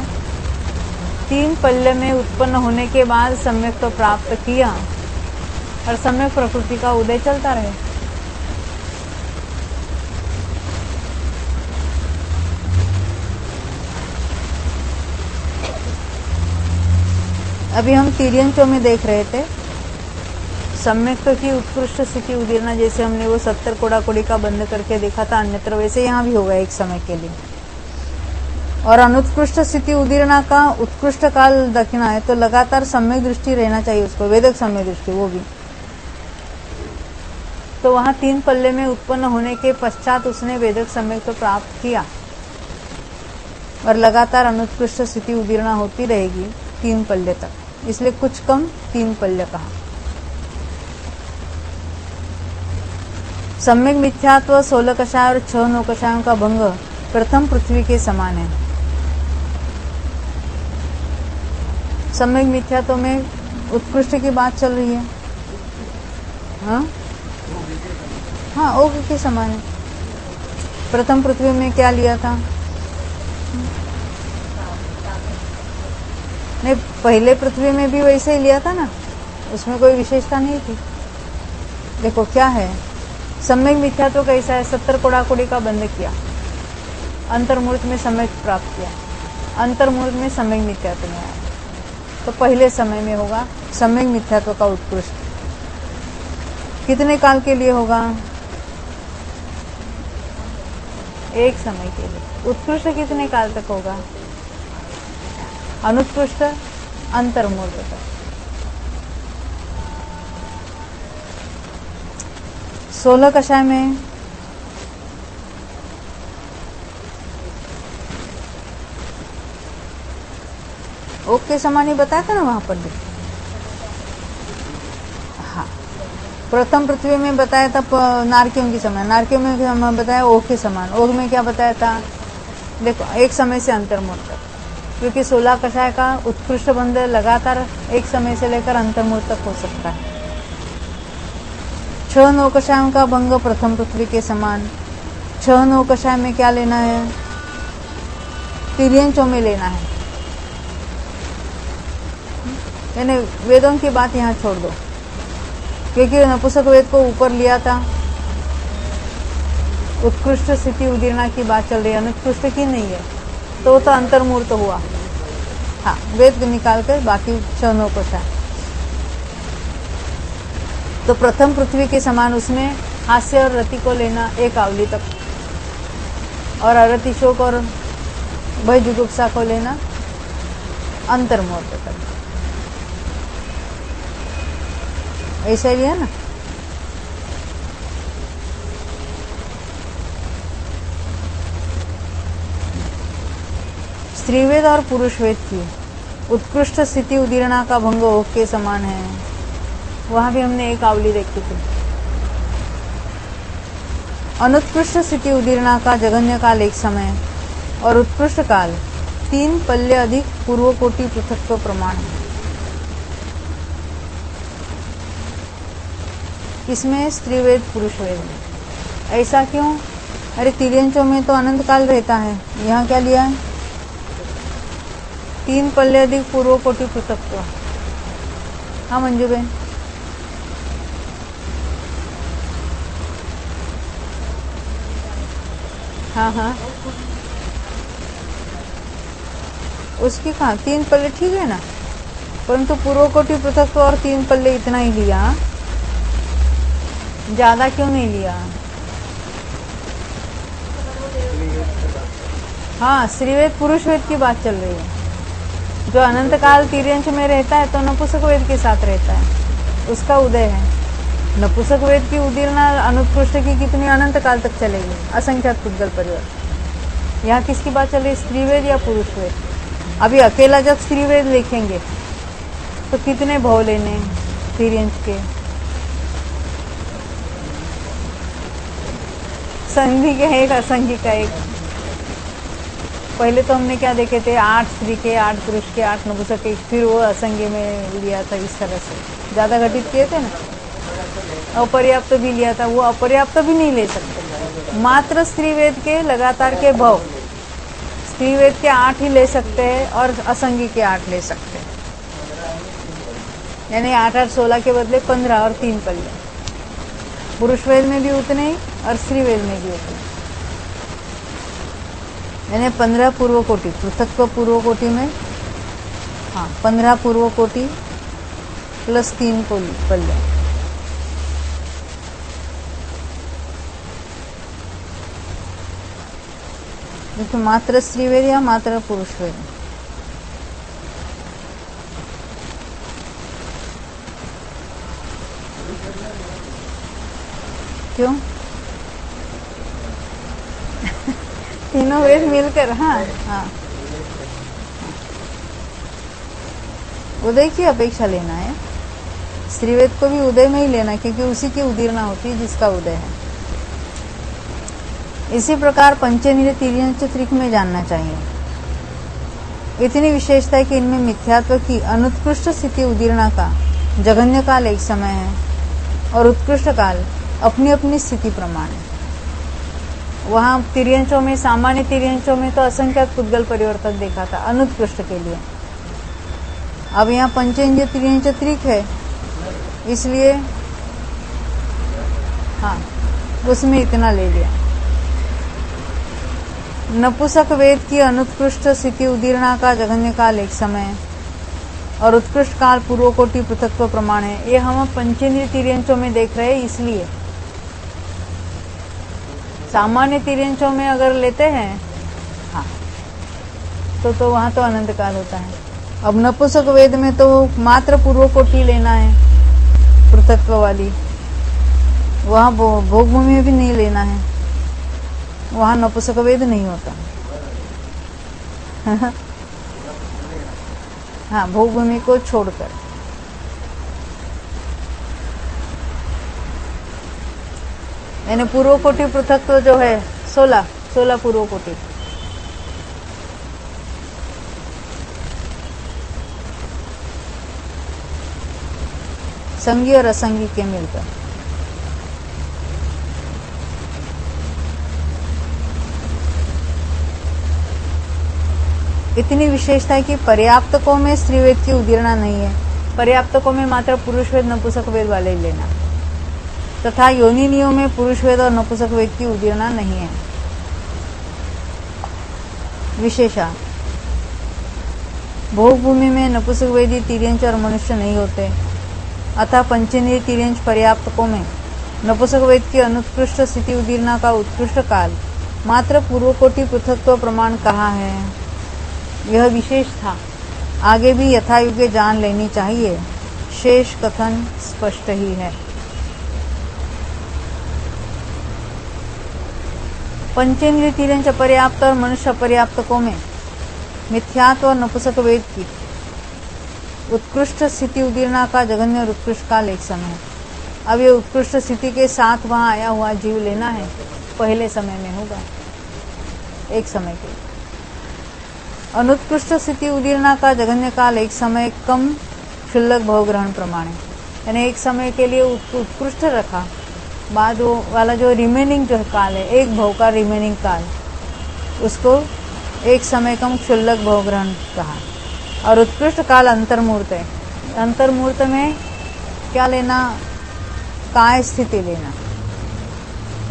A: 3 पल्ले में उत्पन्न होने के बाद सम्यक तो प्राप्त किया और सम्यक प्रकृति का उदय चलता रहे। अभी हम तिर्यंचों में देख रहे थे सम्यक्त्व की उत्कृष्ट स्थिति उदीर्णा, जैसे हमने वो 70 कोड़ा-कोड़ी का बंद करके देखा था अन्यत्र, वैसे यहाँ भी होगा एक समय के लिए। और अनुत्कृष्ट स्थिति उदीर्णा का उत्कृष्ट काल दक्षिणा है, तो लगातार सम्यक दृष्टि रहना चाहिए उसको, वेदक सम्यक दृष्टि वो भी। तो वहां 3 पल्ले में उत्पन्न होने के पश्चात उसने वेदक सम्यक तो प्राप्त किया और लगातार अनुत्कृष्ट स्थिति उदीर्णा होती रहेगी 3 पल्ले तक, इसलिए कुछ कम 3 पल्ले कहा। सम्यक मिथ्यात्व 16 कषाय और 6 नौकषायों का भंग प्रथम पृथ्वी के समान है। सम्यक मिथ्यात्व में उत्कृष्ट की बात चल रही है। हाँ, ओग के समान है। प्रथम पृथ्वी में क्या लिया था? नहीं, पहले पृथ्वी में भी वैसे ही लिया था ना, उसमें कोई विशेषता नहीं थी। देखो क्या है, सम्यक मिथ्यात्व कैसा है? 70 कोड़ा-कोड़ी का बंद किया, अंतर्मूर्त में सम्यक प्राप्त किया, अंतर्मूर्त में सम्यक मिथ्यात्व में आया, तो पहले समय में होगा सम्यक मिथ्यात्व का उत्कृष्ट। कितने काल के लिए होगा? एक समय के लिए। उत्कृष्ट कितने काल तक होगा? अनुत्कृष्ट अंतर्मूर्त तक। 16 कषाय में ओक के समान ही बताया था ना वहां पर भी। प्रथम पृथ्वी में बताया था नारकियों के समान, नारकियों में बताया ओघ के समान, ओघ में क्या बताया था, देखो एक समय से अंतर्मुहूर्त तक, क्योंकि 16 कषाय का उत्कृष्ट बंध लगातार एक समय से लेकर अंतर्मुहूर्त तक हो सकता है। 6 नौकषायों का भंग प्रथम पृथ्वी के समान। 6 नौकषाय में क्या लेना है, तिर्यंचों में लेना है, यानी वेदों की बात यहाँ छोड़ दो, क्योंकि नपुंसक वेद को ऊपर लिया था। उत्कृष्ट स्थिति उदीर्णा की बात चल रही है, अनुत्कृष्ट की नहीं है, तो अंतर्मुहूर्त हुआ। हाँ, वेद निकाल कर बाकी 6 नौकषाय। तो प्रथम पृथ्वी के समान उसमें हास्य और रति को लेना एक आवली तक, और अरति शोक और भय जुगुप्सा को लेना अंतर्मुहूर्त तक। ऐसा ही है ना। स्त्रीवेद और पुरुषवेद की उत्कृष्ट स्थिति उदीर्णा का भंग ओघ के समान है। वहां भी हमने एक आवली देखी थी। अनुत्कृष्ट स्थिति उदीर्णा का जघन्य काल एक समय और उत्कृष्ट काल 3 पल्य अधिक पूर्व कोटि पृथक्त्व प्रमाण है। इसमें स्त्रीवेद पुरुषवेद में ऐसा क्यों? अरे तिर्यंचों में तो अनंत काल रहता है, यहाँ क्या लिया है? 3 पल्य अधिक पूर्व कोटि पृथक्त्व। हाँ मंजू बहन, हाँ हाँ, उसकी कहा 3 पल्ले ठीक है ना, परंतु पूर्व कोटि पृथक्त्व और 3 पल्ले इतना ही लिया, ज्यादा क्यों नहीं लिया? हाँ, स्त्रीवेद पुरुषवेद की बात चल रही है। जो अनंत काल तिर्यंच में रहता है तो नपुंसक वेद के साथ रहता है, उसका उदय है। नपुंसक वेद की उदीर्णा अनुत्कृष्ट की कितनी अनंत काल तक चलेगी, असंख्यात पुद्गल परिवर्तन। यहाँ किसकी बात चल रही है, स्त्रीवेद या पुरुषवेद? अभी अकेला जब स्त्रीवेद लिखेंगे तो कितने भाव लेने तिर्यंच के, संधि के एक, असंधि का एक। पहले तो हमने क्या देखे थे, 8 स्त्री के, 8 पुरुष के, 8 नपुंसक के, फिर वो असंज्ञ में लिया था। इस तरह से ज्यादा घटित किए थे ना। अपर्याप्त भी लिया था, वो अपर्याप्त भी नहीं ले सकते। मात्र स्त्रीवेद के लगातार के भाव, स्त्रीवेद के 8 ही ले सकते हैं और असंज्ञ के 8 ले सकते हैं, यानी 8 8 16 के बदले 15 और 3 पल्ले। पुरुषवेद में भी उतने ही और स्त्रीवेद में भी उतने, यानी 15 पूर्व कोटि पृथक्त्व पूर्व कोटि में, हाँ 15 पूर्व कोटि प्लस 3 पल्ले। तो मात्र स्त्रीवेद या मात्र पुरुषवेद? क्यों? तीनों वेद मिलकर, हाँ हाँ, उदय की अपेक्षा लेना है। स्त्रीवेद को भी उदय में ही लेना, क्योंकि उसी की उदीर्णा होती है जिसका उदय है। इसी प्रकार पंचेंद्रिय तिर्यंच त्रिक में जानना चाहिए। इतनी विशेषता है कि इनमें मिथ्यात्व की अनुत्कृष्ट स्थिति उदीर्णा का जघन्य काल एक समय है और उत्कृष्ट काल अपनी अपनी स्थिति प्रमाण है। वहां तिर्यंचों में, सामान्य तिर्यंचों में तो असंख्यात पुद्गल परिवर्तन देखा था अनुत्कृष्ट के लिए। अब यहाँ पंचेंद्रिय तिर्यंच त्रिक है, इसलिए हाँ उसमें इतना ले लिया। नपुंसक वेद की अनुत्कृष्ट स्थिति उदीर्णा का जघन्य काल एक समय और उत्कृष्ट काल पूर्व कोटि पृथक्त्व प्रमाण है। ये हम पंचेंद्रिय तिर्यंचों में देख रहे हैं, इसलिए सामान्य तिर्यंचों में अगर लेते हैं हाँ तो वहां तो अनंत काल होता है। अब नपुंसक वेद में तो मात्र पूर्व कोटि लेना है पृथक्त्व वाली, वहां भोगभूमि में भी नहीं लेना है, वहां नपुंसक वेद नहीं होता। हाँ, भोगभूमि को छोड़कर। यानी पूर्व कोटि पृथक्त्व जो है 16 पूर्व कोटि। संगी और असंगी के मिलकर इतनी विशेषता है कि पर्याप्तकों में स्त्रीवेद की उदीर्णा नहीं है। पर्याप्तकों में मात्र पुरुष वेद नपुंसक वेद वाले ही लेना, तथा योनिनियों में पुरुष वेद और नपुंसक वेद की उदीर्णा नहीं है। विशेषा भोगभूमि में नपुंसक वेदी तिर्यंच और मनुष्य नहीं होते, अतः पंचेंद्रिय तिर्यंच पर्याप्तकों में नपुंसक वेद की अनुत्कृष्ट स्थिति उदीर्णा का उत्कृष्ट काल मात्र पूर्वकोटि पृथक्त्व प्रमाण कहा है। यह विशेष था, आगे भी यथायोग्य जान लेनी चाहिए। शेष कथन स्पष्ट ही है। पंचेंद्रिय तिर्यंच अपर्याप्त और मनुष्य अपर्याप्तकों में मिथ्यात्व और नपुंसक वेद की उत्कृष्ट स्थिति उदीर्णा का जघन्य और उत्कृष्ट काल एक समय है। अब ये उत्कृष्ट स्थिति के साथ वहां आया हुआ जीव लेना है, पहले समय में होगा, एक समय के। अनुत्कृष्ट स्थिति उदीर्णा का जघन्य काल एक समय कम क्षुल्लक भव ग्रहण प्रमाण है, यानी एक समय के लिए उत्कृष्ट रखा, बाद वो वाला जो रिमेनिंग जो काल है, एक भव का रिमेनिंग काल, उसको एक समय कम क्षुल्लक भव ग्रहण कहा। और उत्कृष्ट काल अंतर्मूर्त है। अंतर्मूर्त में क्या लेना? काय स्थिति लेना।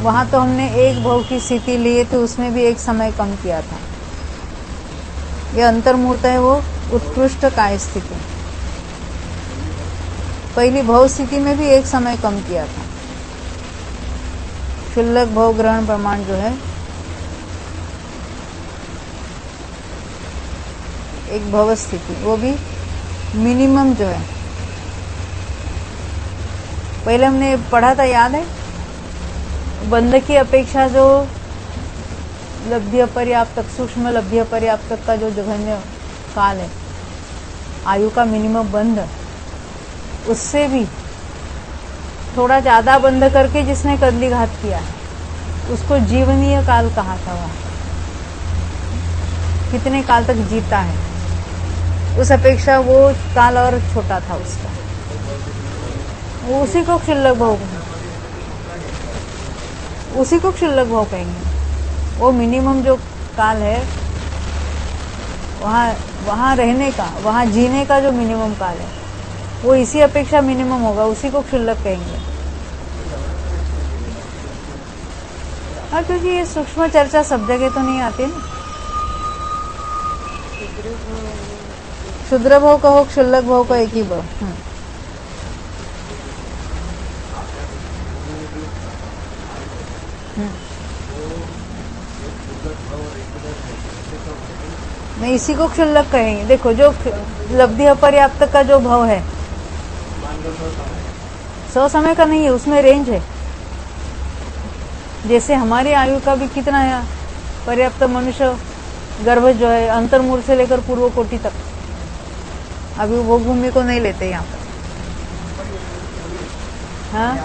A: वहां तो हमने एक भव की स्थिति ली तो उसमें भी एक समय कम किया था। यह अंतर्मूर्त है, वो उत्कृष्ट काय स्थिति। पहली भव स्थिति में भी एक समय कम किया था। क्षुल्लक भव ग्रहण प्रमाण जो है, एक भव स्थिति, वो भी मिनिमम जो है। पहले हमने पढ़ा था, याद है? बंध की अपेक्षा जो लब्धि पर्याप्त, सूक्ष्म लब्धि पर्याप्त का जो जघन्य काल है, आयु का मिनिमम बंध, उससे भी थोड़ा ज्यादा बंध करके जिसने कदली घात किया है, उसको जीवनीय काल कहा था। वह कितने काल तक जीता है, उस अपेक्षा वो काल और छोटा था उसका, वो उसी को क्षुल्लक भव, उसी को क्षुल्लक भव कहेंगे। वो मिनिमम जो काल है, वहां रहने का, वहां जीने का जो मिनिमम काल है, वो इसी अपेक्षा मिनिमम होगा, उसी को क्षुल्लक कहेंगे। हाँ, क्योंकि ये सूक्ष्म चर्चा सब जगह तो नहीं आती ना। क्षुद्र भव कहो, क्षुल्लक भव का एक ही भव। नहीं, इसी को क्षुल्लक कहेंगे। देखो, जो लब्धि अपर्याप्त का जो भव है, 100 समय का नहीं है, उसमें रेंज है। जैसे हमारी आयु का भी कितना है, पर्याप्त मनुष्य गर्भ जो है, अंतर्मूल से लेकर पूर्व कोटि तक। अभी वो भूमि को नहीं लेते यहाँ पर। हाँ,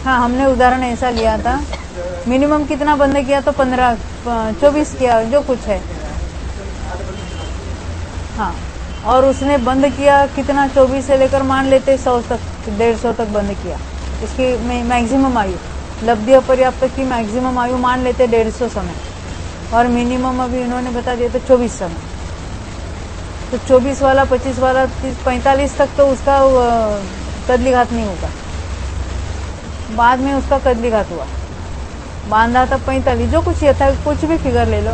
A: हाँ, हमने उदाहरण ऐसा लिया था, मिनिमम कितना बंद किया तो 15, 24 किया, जो कुछ है। हाँ, और उसने बंद किया कितना, 24 से लेकर मान लेते 100 तक, 150 तक बंद किया। इसकी मैक्सिमम आयु, लब्धि अपर्याप्त की मैक्सिमम आयु मान लेते 150 समय, और मिनिमम अभी इन्होंने बता दिया तो 24 समय। तो 24 वाला, 25 वाला, 45 तक तो उसका कदली घात नहीं होगा। बाद में उसका कदली घात हुआ, बांधा था 45, जो कुछ ये था, कुछ भी फिगर ले लो,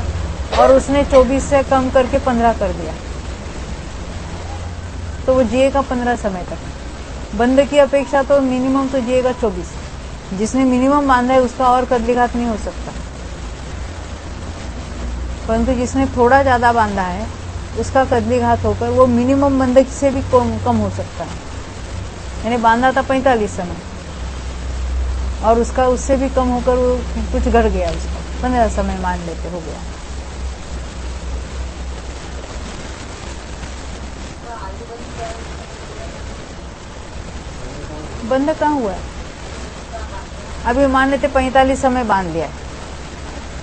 A: और उसने 24 से कम करके 15 कर दिया, तो वो जिएगा 15 समय तक। बंद की अपेक्षा तो मिनिमम तो जिएगा 24। जिसने मिनिमम बांधा है उसका और कदली घात नहीं हो सकता, परंतु जिसने थोड़ा ज्यादा बांधा है उसका कदली घात होकर वो मिनिमम बंधक से भी कम हो सकता है। यानी बांधा था 45 समय, और उसका उससे भी कम होकर वो कुछ घट गया, उसका 15 समय मान लेते हो गया। बंद कहाँ हुआ है? अभी मान लेते 45 समय बांध लिया है,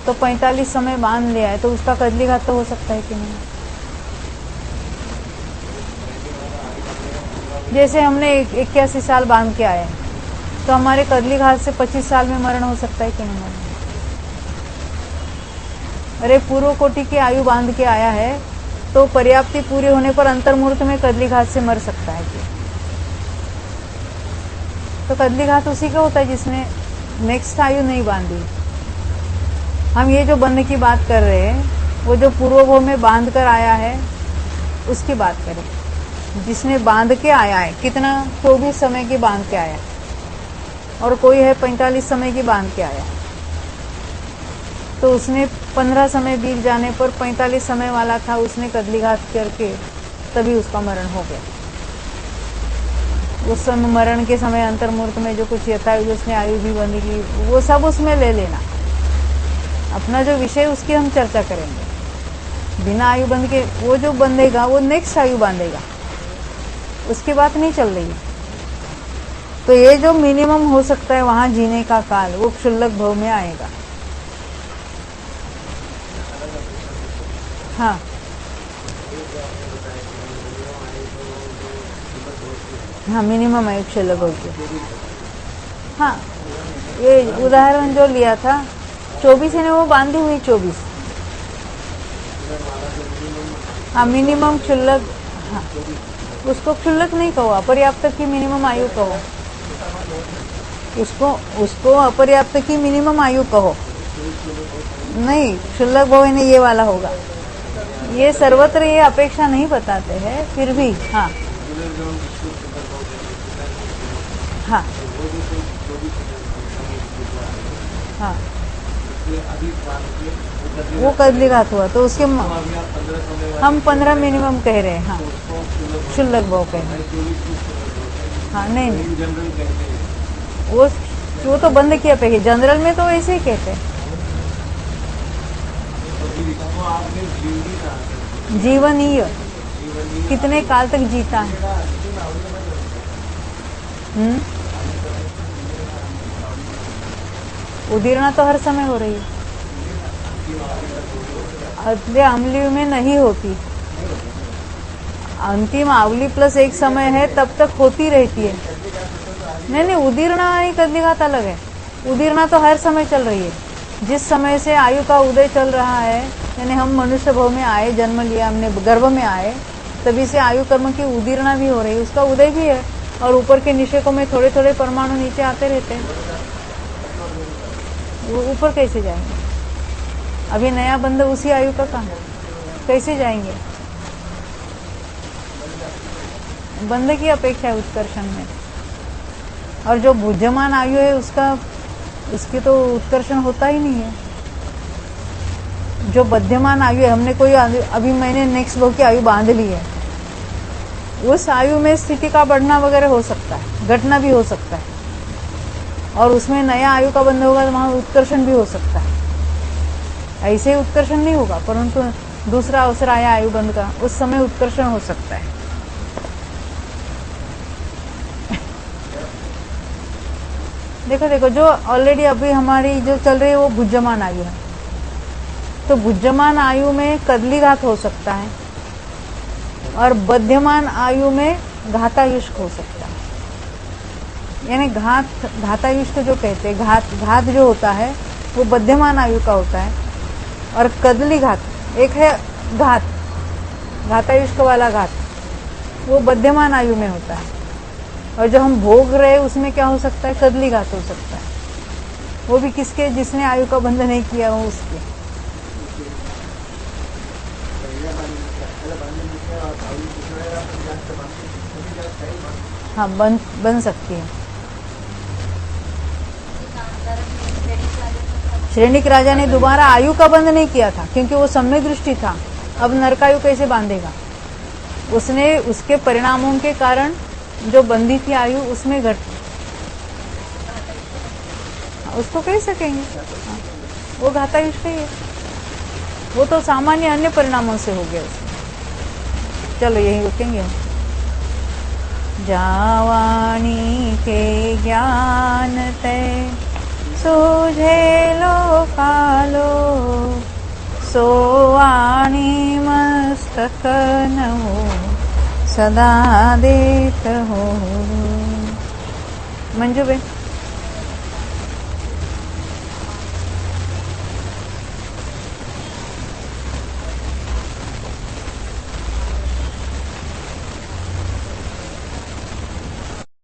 A: तो 45 समय बांध लिया है तो उसका कदली घात तो हो सकता है कि नहीं? जैसे हमने 81 साल बांध के आए तो हमारे कदली घात से 25 साल में मरण हो सकता है कि नहीं मरण? अरे पूर्व कोटि की आयु बांध के आया है तो पर्याप्ति पूरी होने पर अंतर्मुहूर्त में कदली घात से मर सकता है कि? तो कदली घात उसी का होता है जिसने नेक्स्ट आयु नहीं बांधी। हम ये जो बंध की बात कर रहे हैं वो जो पूर्वभव में बांध कर आया है उसकी बात करें। जिसने बांध के आया है कितना, 24 समय की बांध के आया, और कोई है 45 समय की बांध के आया, तो उसने 15 समय बीत जाने पर 45 समय वाला था, उसने कदली घात करके तभी उसका मरण हो गया। उस समय मरण के समय अंतर्मुहूर्त में जो कुछ यथायुग उसने आयु भी बंधी की वो सब उसमें ले लेना। अपना जो विषय उसकी हम चर्चा करेंगे। बिना आयु बंध के वो जो बंधेगा वो नेक्स्ट आयु बांधेगा, उसकी बात नहीं चल रही। तो ये जो मिनिमम हो सकता है वहां जीने का काल वो क्षुल्लक भव में आएगा। हाँ हाँ, मिनिमम आयु क्षुल्लक भव की। हाँ, ये उदाहरण जो लिया था 24 है ना, वो बांधी हुई 24। हाँ, मिनिमम क्षुल्लक। हाँ, उसको क्षुल्लक नहीं कहो, अपर्याप्त की मिनिमम आयु कहो। उसको अपर्याप्त की मिनिमम आयु कहो। नहीं, क्षुल्लक भव है ना, ये वाला होगा। ये सर्वत्र ये अपेक्षा नहीं बताते हैं, फिर भी। हाँ हाँ हाँ, वो कदली घात हुआ तो उसके हम 15 मिनिमम कह रहे हैं। हाँ, क्षुल्लक भव कह रहे हैं। हाँ, नहीं वो तो बंद किया पे, जनरल में तो ऐसे ही कहते हैं। जीवनीय कितने काल तक जीता है? उदीर्णा तो हर समय हो रही है, अंतिम आवली में नहीं होती। अंतिम आवली प्लस एक समय है तब तक होती रहती है। नहीं, उदीर्णा और कदली घात अलग है। उदीर्णा तो हर समय चल रही है। जिस समय से आयु का उदय चल रहा है, यानी हम मनुष्य भव में आए, जन्म लिया हमने, गर्भ में आए, तभी से आयु कर्म की उदीर्णा भी हो रही है, उसका उदय भी है। और ऊपर के निषेकों में थोड़े थोड़े परमाणु नीचे आते रहते हैं। वो ऊपर कैसे जाएंगे? अभी नया बंध उसी आयु का कहाँ, कैसे जाएंगे? बंध की अपेक्षा है उत्कर्षण में। और जो बुद्धमान आयु है उसकी तो उत्कर्षण होता ही नहीं है। जो बध्यमान आयु है, हमने कोई अभी मैंने नेक्स्ट भव की आयु बांध ली है, उस आयु में स्थिति का बढ़ना वगैरह हो सकता है, घटना भी हो सकता है। और उसमें नया आयु का बंध होगा तो वहां उत्कर्षण भी हो सकता है। ऐसे ही उत्कर्षण नहीं होगा, परंतु दूसरा अवसर आया आयु बंध का, उस समय उत्कर्षण हो सकता है। देखो जो ऑलरेडी अभी हमारी जो चल रही है वो भुज्यमान आयु है, तो भुज्यमान आयु में कदली घात हो सकता है और बध्यमान आयु में घातायुष्क हो सकता है। यानी घातायुष्क जो कहते हैं, घात जो होता है वो बध्यमान आयु का होता है, और कदली घात एक है घातायुष्क वाला घात, वो बध्यमान आयु में होता है। और जो हम भोग रहे उसमें क्या हो सकता है? कदली घात हो सकता है। वो भी किसके? जिसने आयु का बंध नहीं किया हो उसके। हाँ, बन सकती है। श्रेणिक राजा ने दोबारा आयु का बंध नहीं किया था क्योंकि वो सम्यक दृष्टि था। अब नरकायु कैसे बांधेगा? उसने उसके परिणामों के कारण जो बंधी थी आयु उसमें उसको कह सकेंगे। वो घातायुष्क ही है, वो तो सामान्य अन्य परिणामों से हो गया उसमें। चलो यही रुकेंगे हम। जावाणी के ज्ञान ते सूझे लो कालो सोवाणी मस्तक नमो सदा देत हो। मंजू बे